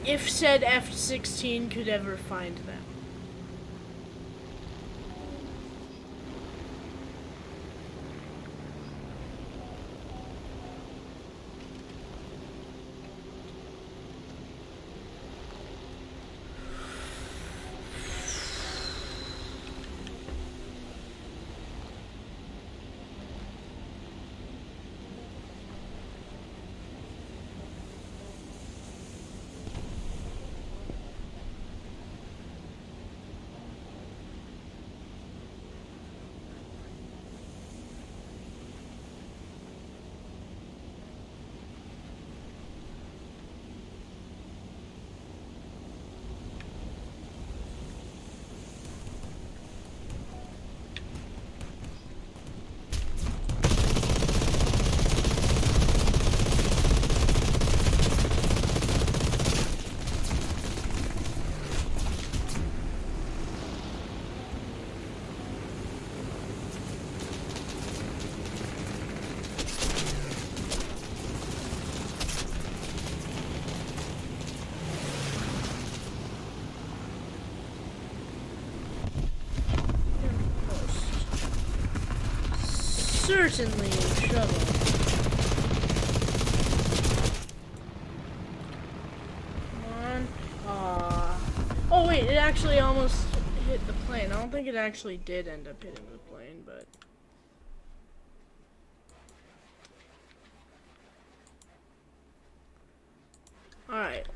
if said F-16 could ever find them. Certainly in trouble. Come on. Oh wait, it actually almost hit the plane. I don't think it actually did end up hitting the plane, but... Alright,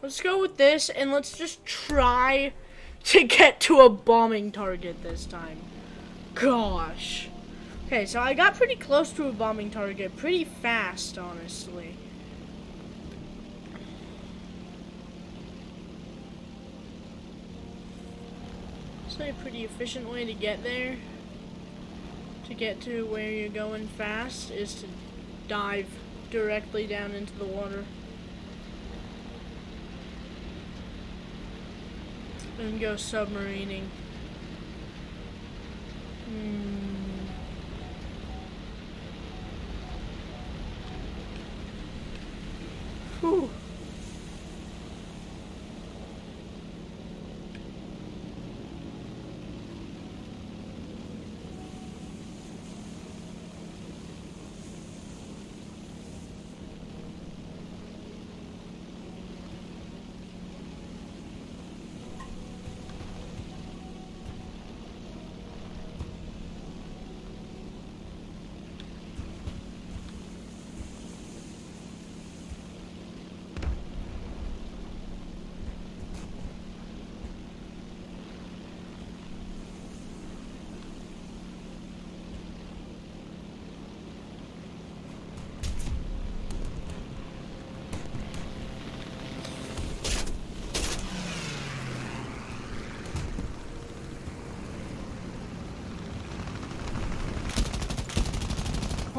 let's go with this, and let's just try to get to a bombing target this time. Gosh. Okay, so I got pretty close to a bombing target pretty fast, honestly. It's a pretty efficient way to get there. To get to where you're going fast is to dive directly down into the water. And go submarining. Whew.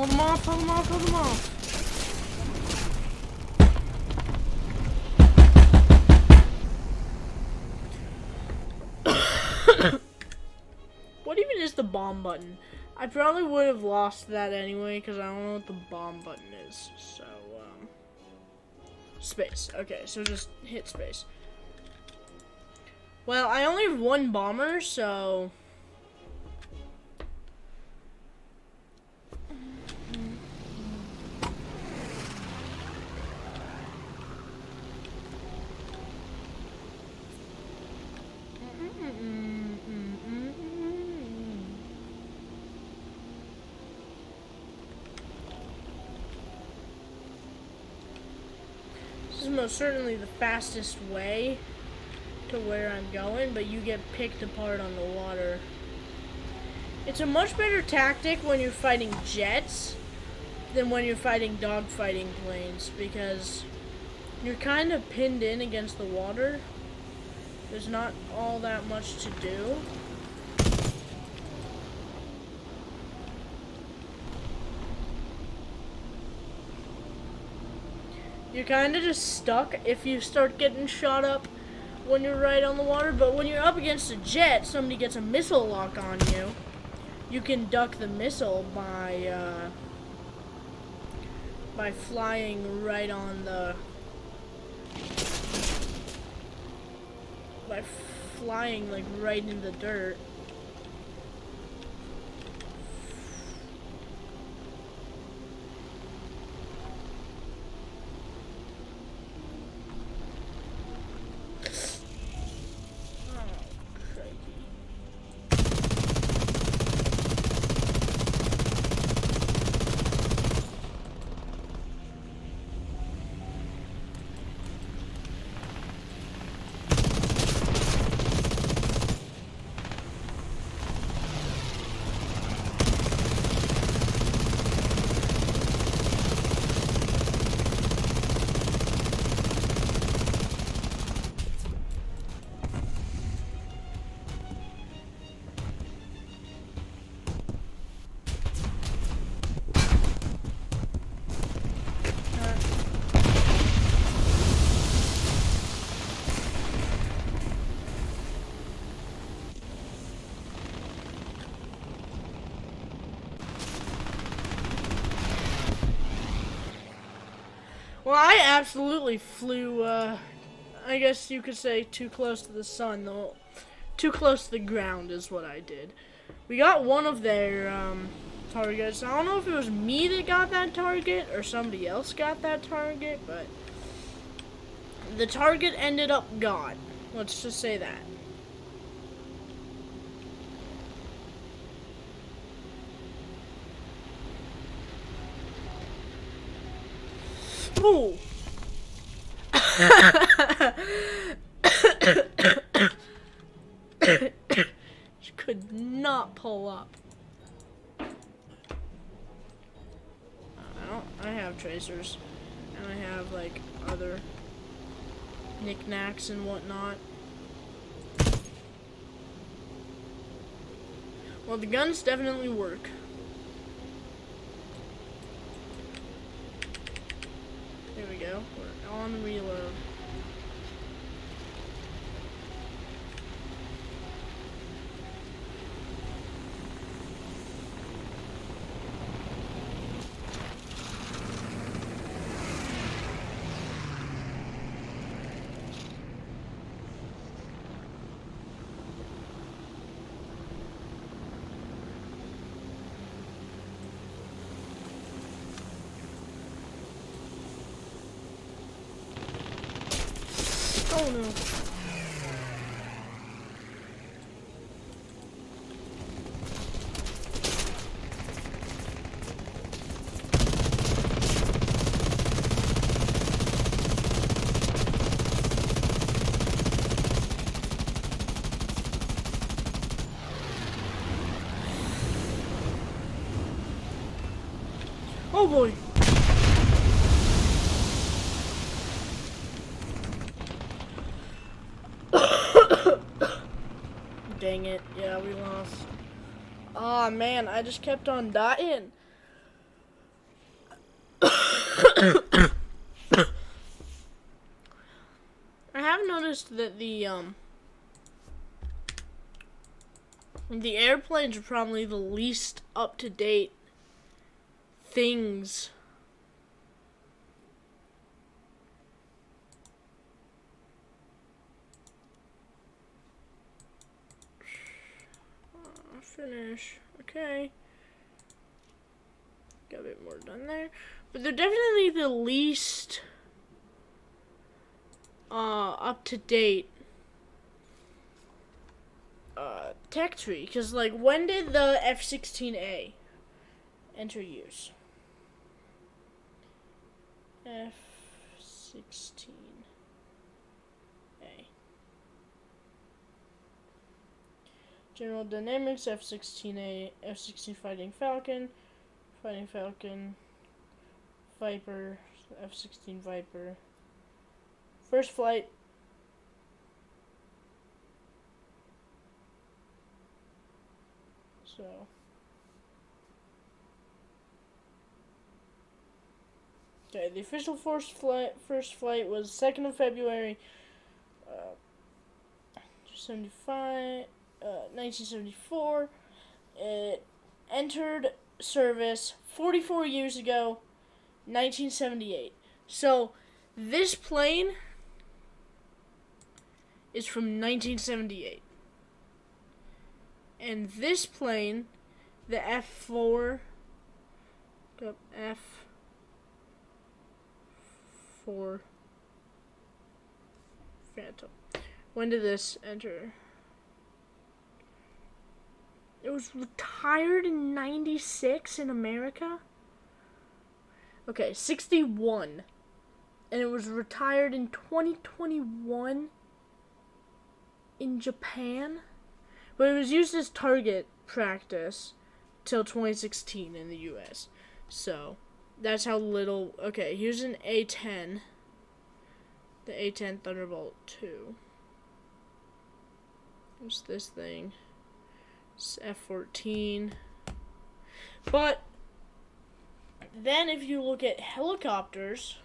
Hold them off, hold them off, hold them off. What even is the bomb button? I probably would have lost that anyway, because I don't know what the bomb button is. So, space. Okay, so just hit space. Well, I only have one bomber, so... This is most certainly the fastest way to where I'm going, but you get picked apart on the water. It's a much better tactic when you're fighting jets than when you're fighting dogfighting planes, because you're kind of pinned in against the water. There's not all that much to do. You're kind of just stuck if you start getting shot up when you're right on the water, but when you're up against a jet, somebody gets a missile lock on you. You can duck the missile by flying right on the by flying like right in the dirt. Well, I absolutely flew, I guess you could say too close to the sun, though. Too close to the ground is what I did. We got one of their, targets. I don't know if it was me that got that target or somebody else got that target, but the target ended up gone. Let's just say that. Ooh. She could not pull up. I have tracers, and I have like other knickknacks and whatnot. Well, the guns definitely work. There we go. We're on reload. Oh no. Oh boy. Dang it. Yeah, we lost. Aw, oh, man, I just kept on dying. I have noticed that the airplanes are probably the least up-to-date things. Finish. Okay. Got a bit more done there. But they're definitely the least up to date tech tree. Because, like, when did the F-16A enter use? F-16A. General Dynamics, F-16A, F-16 Fighting Falcon, Viper, F-16 Viper. First flight. So. Okay, the official first flight was 2nd of February, 1974. It entered service 44 years ago, 1978. So, this plane is from 1978. And this plane, the F4, F4 Phantom. When did this enter? It was retired in 96 in America? Okay, 61. And it was retired in 2021 in Japan? But it was used as target practice till 2016 in the US. So, that's how little... Okay, here's an A-10. The A-10 Thunderbolt 2. There's this thing. It's F-14. But, then if you look at helicopters,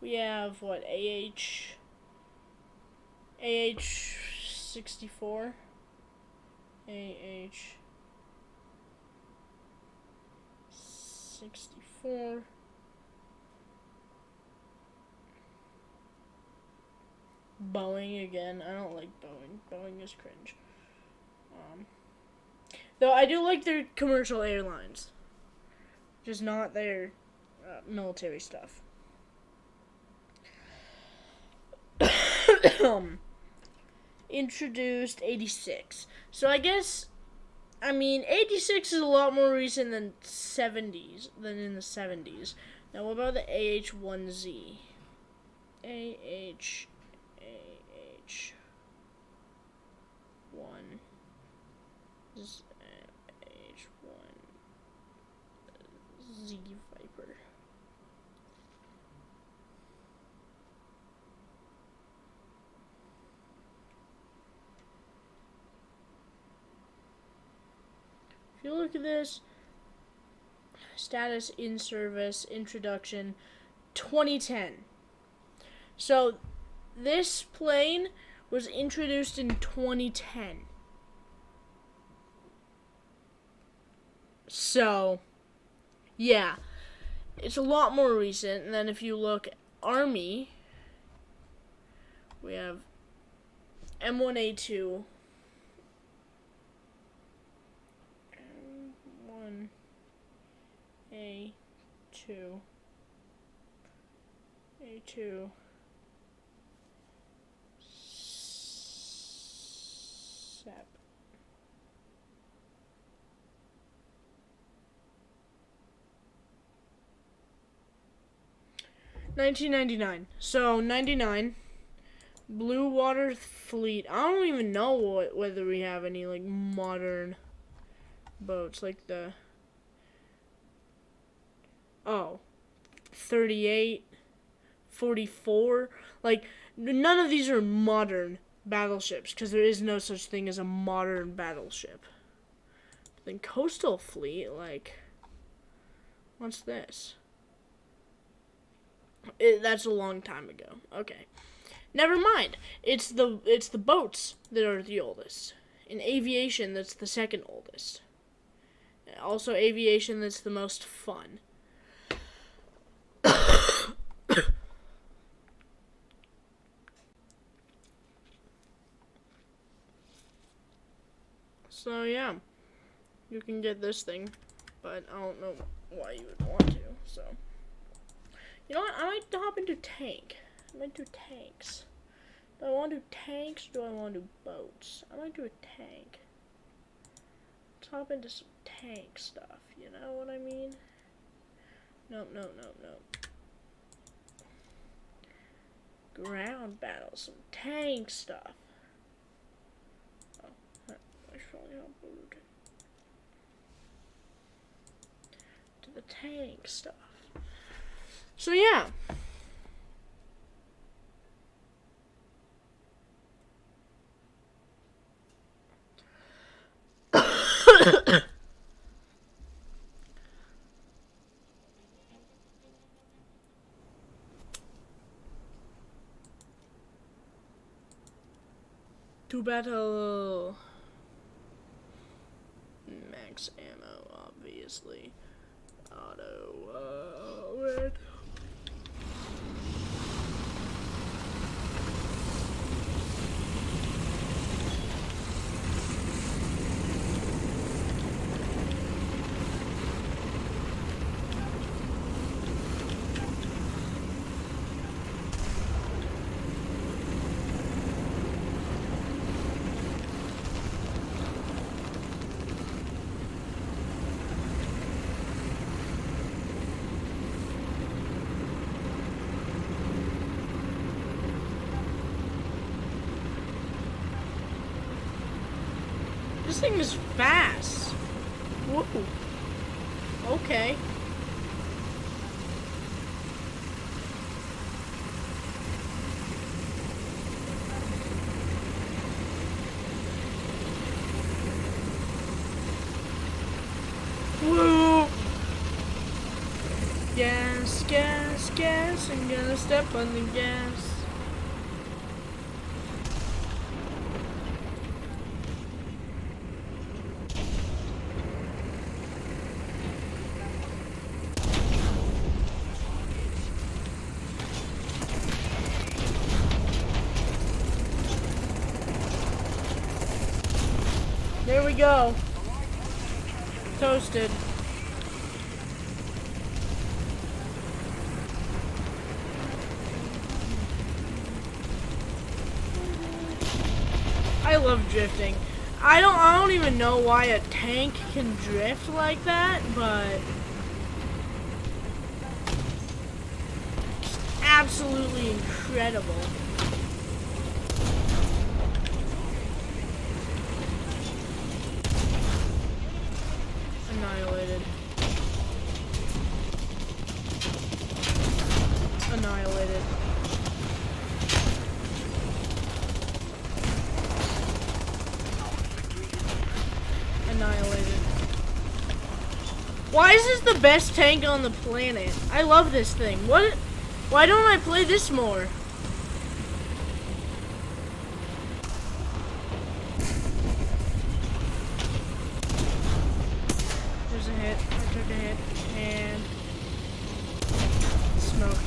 we have, what, AH-64? AH-64. Boeing again. I don't like Boeing. Boeing is cringe. Though I do like their commercial airlines. Just not their military stuff. Introduced 86. So I guess, 86 is a lot more recent than in the 70s. Now what about the AH-1Z? AH-1 AH-1Z Viper. If you look at this, status in service, introduction, 2010. So, this plane was introduced in 2010. So, yeah, it's a lot more recent. And then if you look Army, we have M1A2. A2 SEP. $19.99. So 99. Blue Water Fleet. I don't even know whether we have any like modern boats like the 38, 44. Like, none of these are modern battleships, because there is no such thing as a modern battleship. But then Coastal Fleet, like, what's this? That's a long time ago. Okay. Never mind. It's the boats that are the oldest. In aviation, that's the second oldest. Also, aviation, that's the most fun. So yeah, you can get this thing, but I don't know why you would want to. So, you know what? I might hop into tank. I might do tanks. Do I want to do tanks? Or do I want to do boats? I might do a tank. Let's hop into some tank stuff. You know what I mean? No. Ground battle, some tank stuff. To the tank stuff. So yeah. to battle. Max ammo, obviously. Auto, red. This thing is fast. Whoa. Okay. Whoa. Gas, gas, gas. I'm gonna step on the gas. There we go. Toasted. I love drifting. I don't even know why a tank can drift like that, but it's absolutely incredible. Annihilated. Annihilated. Annihilated. Why is this the best tank on the planet? I love this thing. Why don't I play this more? There's a hit. I took a hit. And smoked.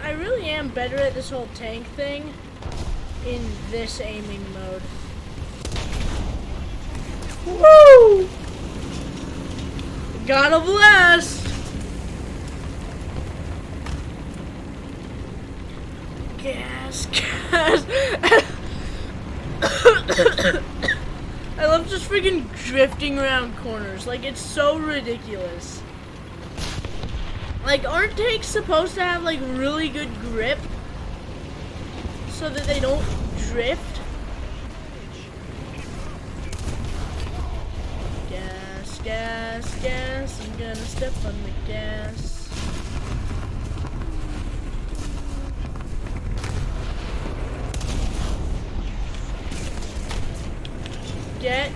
I really am better at this whole tank thing in this aiming mode. Woo! Got a blast! Gas, gas. I love just freaking drifting around corners. Like, it's so ridiculous. Like, aren't tanks supposed to have, like, really good grip so that they don't drift? Gas, gas, gas. I'm gonna step on the gas. Get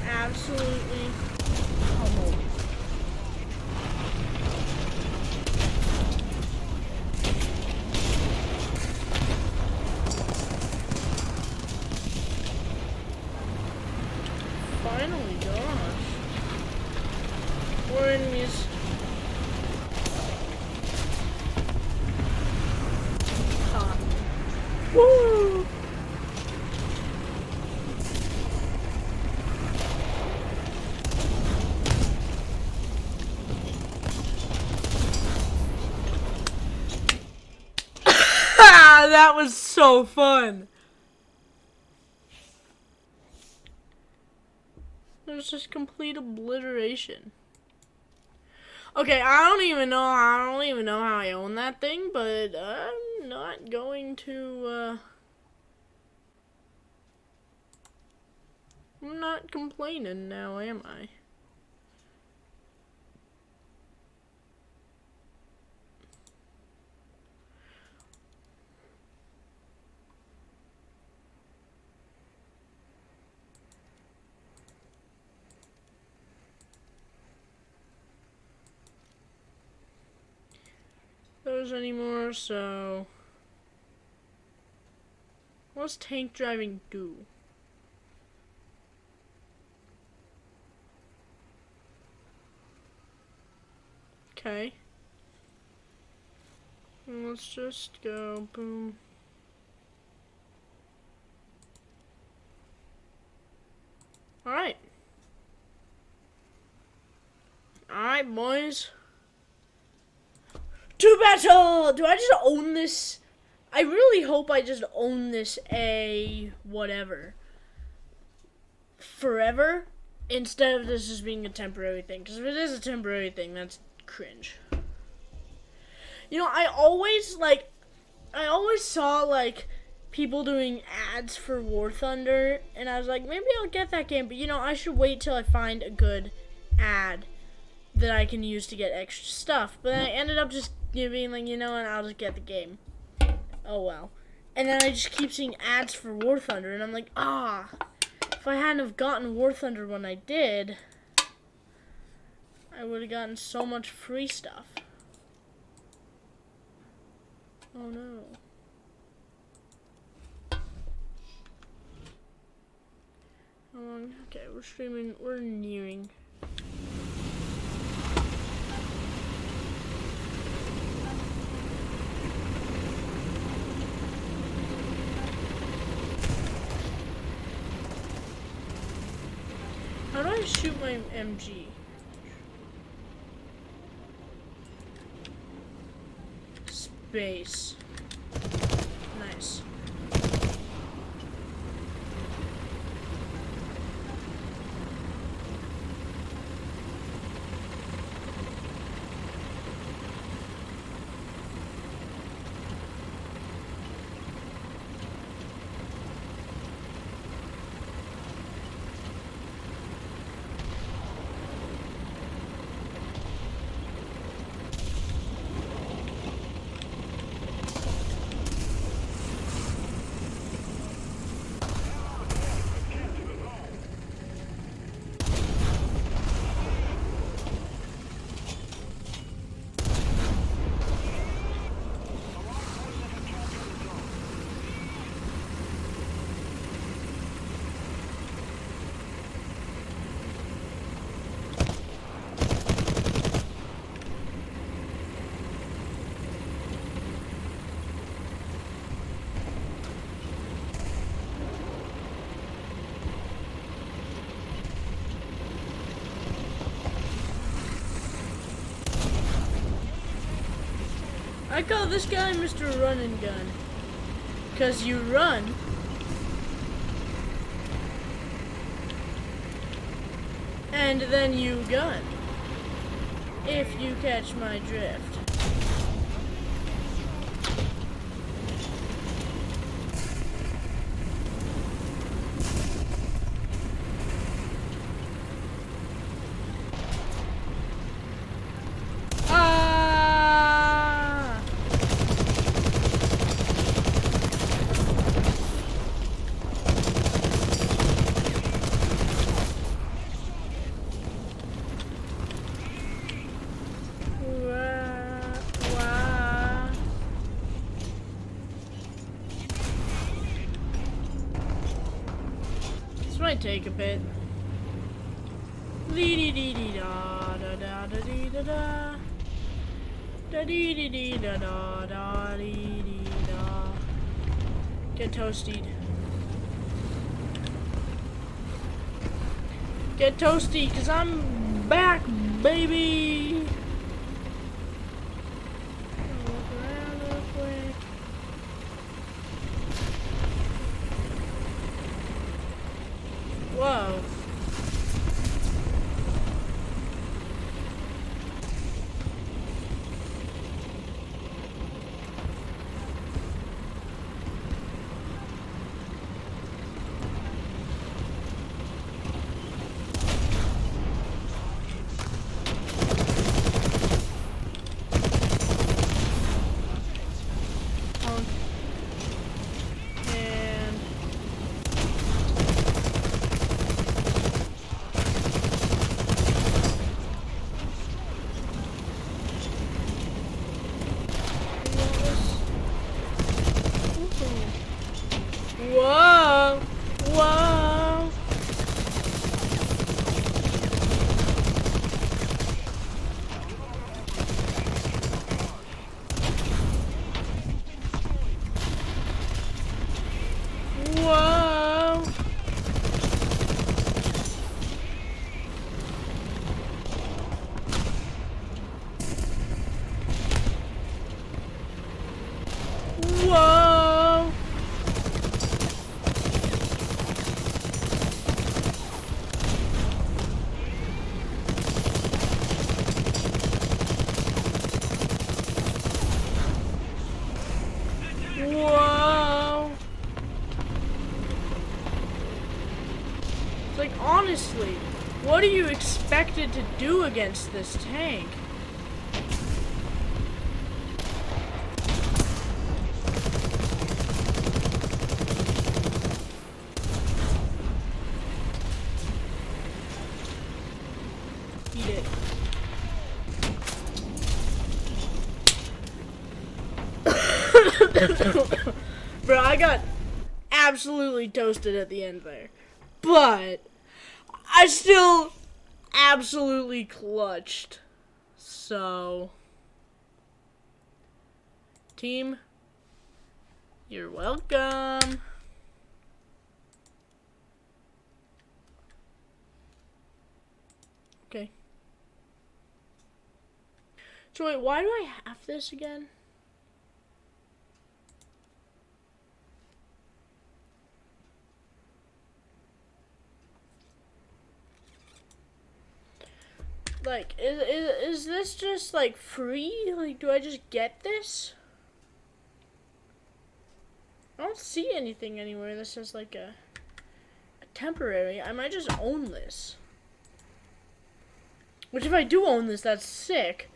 absolutely pummeled. Finally, gosh. More enemies. Ah. that was so fun. There's just complete obliteration. Okay, I don't even know how I own that thing, but I'm not going to I'm not complaining now, am I? Those anymore, so what's tank driving do? Okay. Let's just go boom. Alright. Alright, boys. To battle! Do I just own this? I really hope I just own this whatever. Forever? Instead of this just being a temporary thing. Because if it is a temporary thing, that's cringe. You know, I always saw, like, people doing ads for War Thunder. And I was like, maybe I'll get that game. But, you know, I should wait till I find a good ad that I can use to get extra stuff. But then I ended up just being like, you know what, I'll just get the game. Oh well. And then I just keep seeing ads for War Thunder, and I'm like, if I hadn't have gotten War Thunder when I did, I would have gotten so much free stuff. Oh no. Okay, we're streaming, we're nearing. How do I shoot my MG? Space. Nice. I call this guy Mr. Run and Gun. Because you run. And then you gun. If you catch my drift. Might take a bit. Dee dee dee dee da da da da dee da da da dee dee dee da da da dee dee da. Get toasted. Get toasty, cause I'm back, baby. Look around real quick. Whoa. And whoa, whoa. Whoa. Whoa. Whoa. It's like, honestly, what are you expected to do against this tank? Eat it. Bro, I got absolutely toasted at the end there. But I still absolutely clutched. So, team, you're welcome. Okay. So wait, why do I have this again? Like, is this just, like, free? Like, do I just get this? I don't see anything anywhere that says, like, a temporary. I might just own this. Which, if I do own this, that's sick.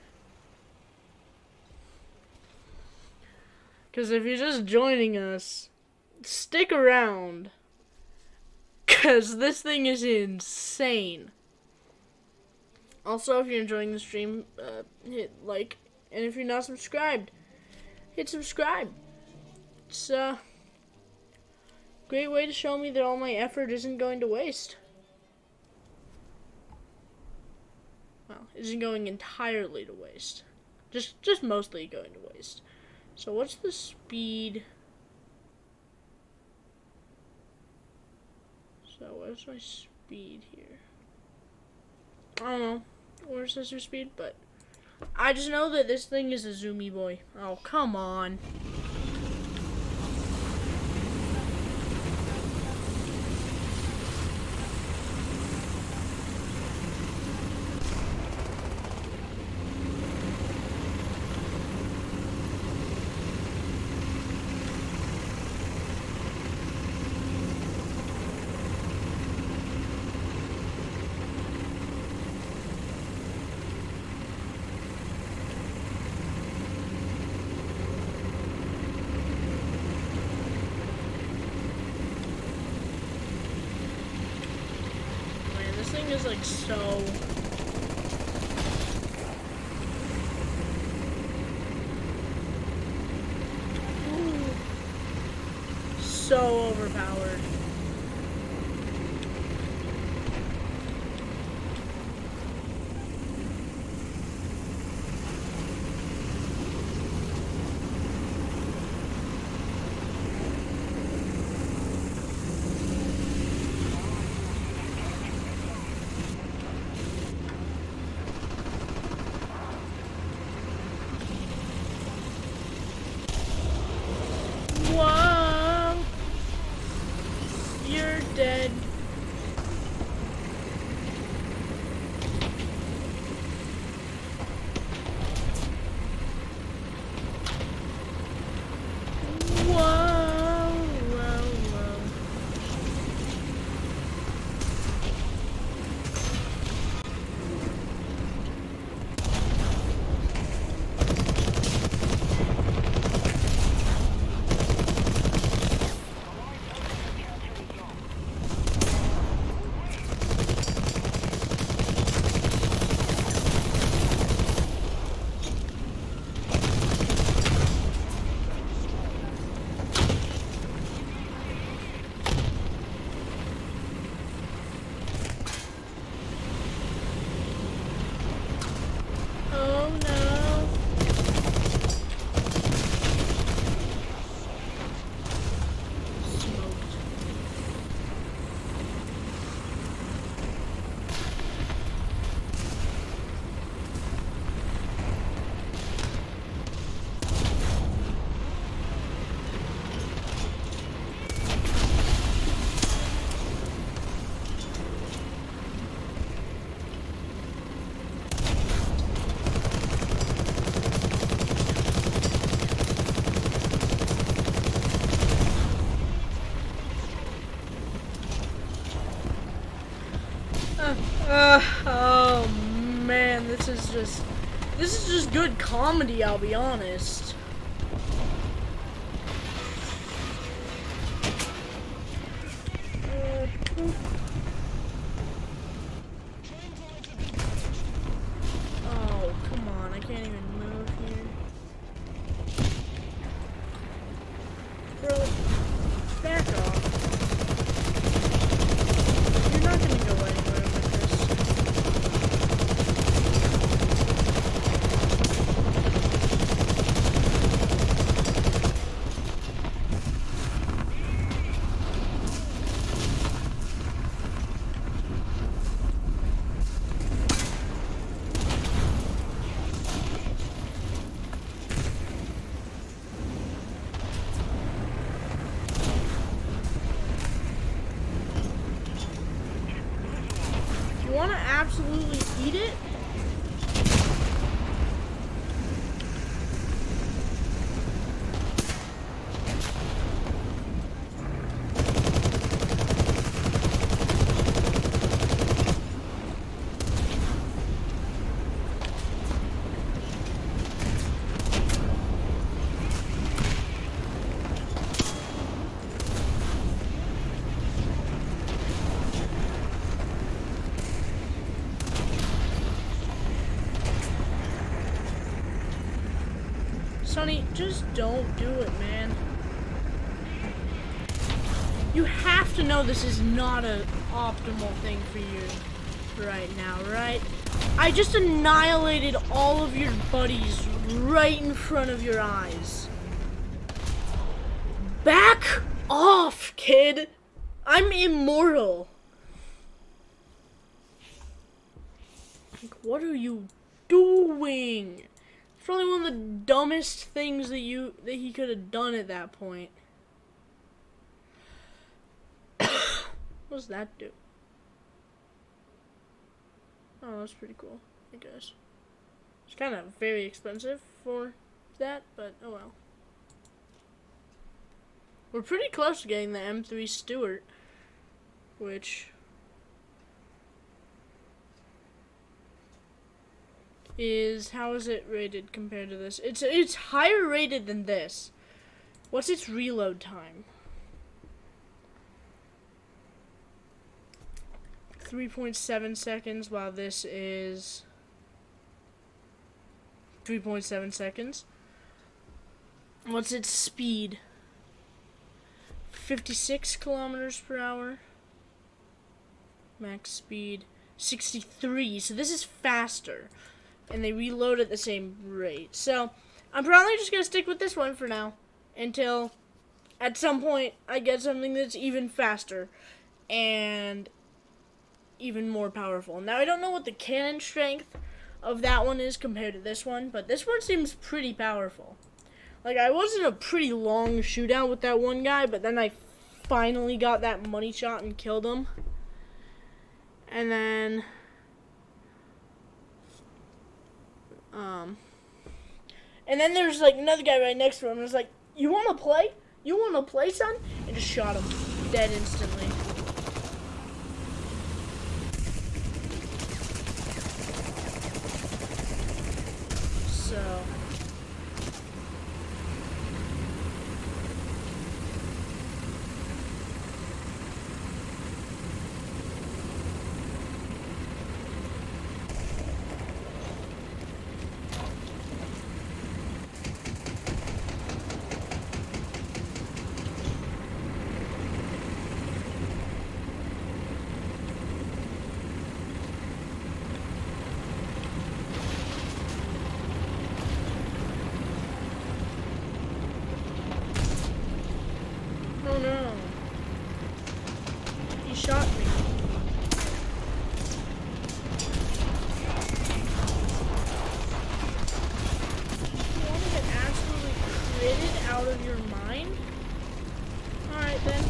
Because if you're just joining us, stick around. Because this thing is insane. Also, if you're enjoying the stream, hit like. And if you're not subscribed, hit subscribe. It's a great way to show me that all my effort isn't going to waste. Well, isn't going entirely to waste. Just mostly going to waste. So what's the speed? So what's my speed here? I don't know where it says your speed, but I just know that this thing is a zoomy boy. Oh, come on. This thing is like so... so overpowered. Whoa! You're dead. Oh man, this is just good comedy, I'll be honest. Oh, come on, I can't even move here. Bro, back off. You're not gonna go anywhere with this. You wanna absolutely eat it? Sonny, just don't do it, man. You have to know this is not an optimal thing for you right now, right? I just annihilated all of your buddies right in front of your eyes. Back off, kid! I'm immortal. Like, what are you doing? It's probably one of the dumbest things that he could have done at that point. What does that do? Oh, that's pretty cool, I guess. It's kind of very expensive for that, but oh well. We're pretty close to getting the M3 Stewart, which is, how is it rated compared to this? It's higher rated than this. What's its reload time? 3.7 seconds, while this is 3.7 seconds. What's its speed? 56 kilometers per hour. Max speed 63. So this is faster, and they reload at the same rate. So I'm probably just gonna stick with this one for now until at some point I get something that's even faster and even more powerful. Now I don't know what the cannon strength of that one is compared to this one, but this one seems pretty powerful. Like, I was in a pretty long shootout with that one guy, but then I finally got that money shot and killed him. And then there's like another guy right next to him, and I was like, "You wanna play? You wanna play, son?" And just shot him dead instantly. So oh no. He shot me. You want to get absolutely critted out of your mind? Alright then.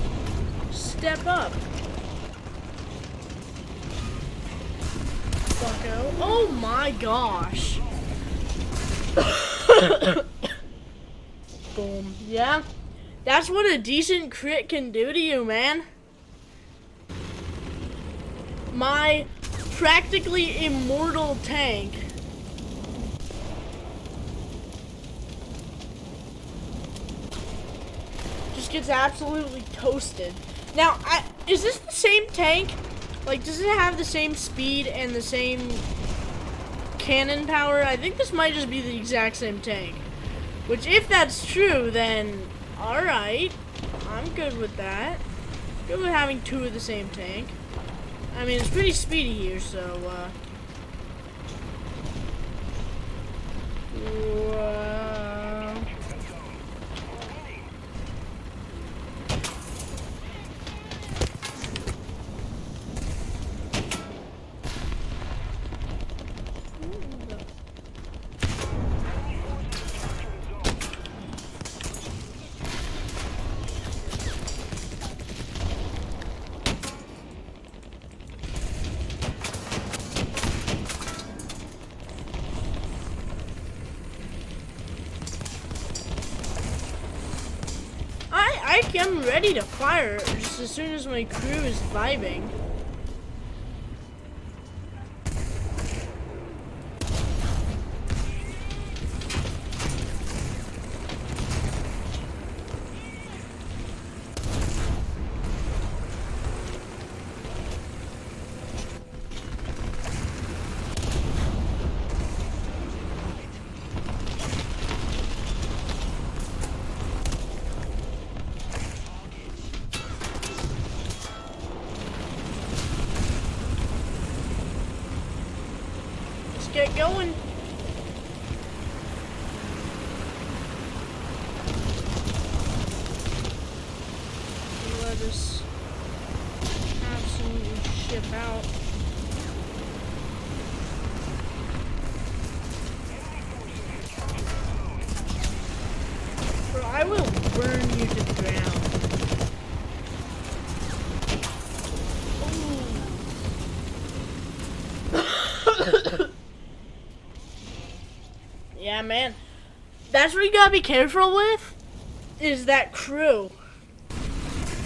Step up. Bucko. Oh my gosh. Boom. Yeah? That's what a decent crit can do to you, man. My practically immortal tank. Just gets absolutely toasted. Now, is this the same tank? Like, does it have the same speed and the same cannon power? I think this might just be the exact same tank. Which, if that's true, then alright. I'm good with that. Good with having two of the same tank. I mean, it's pretty speedy here, so, wow. I'm ready to fire just as soon as my crew is vibing. Get going. Let us absolutely ship out. Bro, I will burn you to the ground. Yeah, man. That's what you gotta be careful with, is that crew.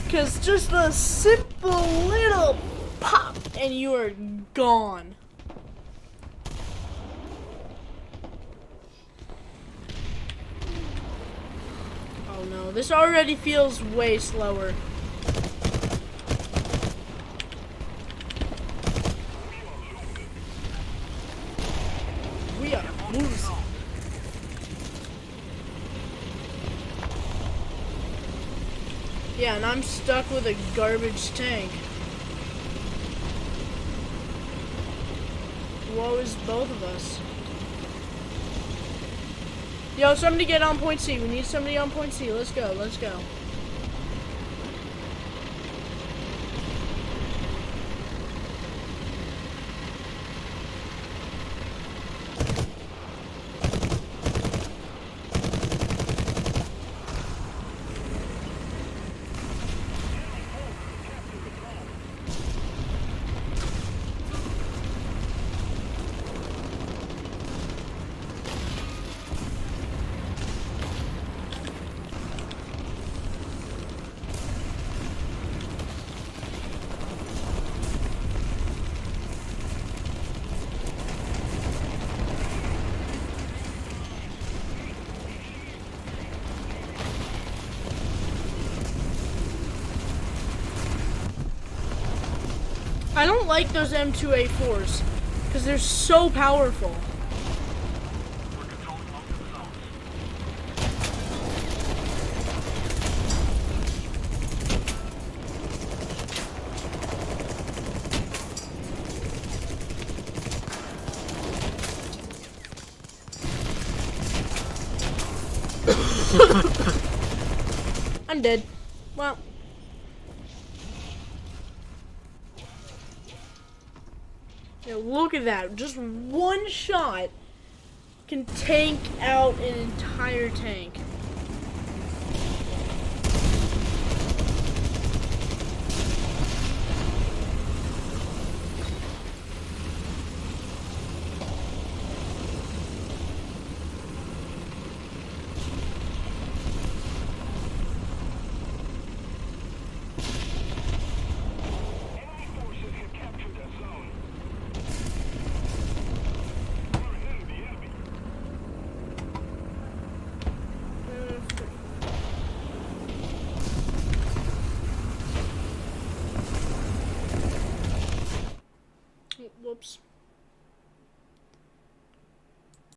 Because just a simple little pop and you are gone. Oh no, this already feels way slower. We are losing. Yeah, and I'm stuck with a garbage tank. Woe is both of us. Yo, somebody get on point C. We need somebody on point C. Let's go, let's go. I don't like those M2A4s because they're so powerful. I'm dead. Well. Yeah, look at that. Just one shot can tank out an entire tank. Oops.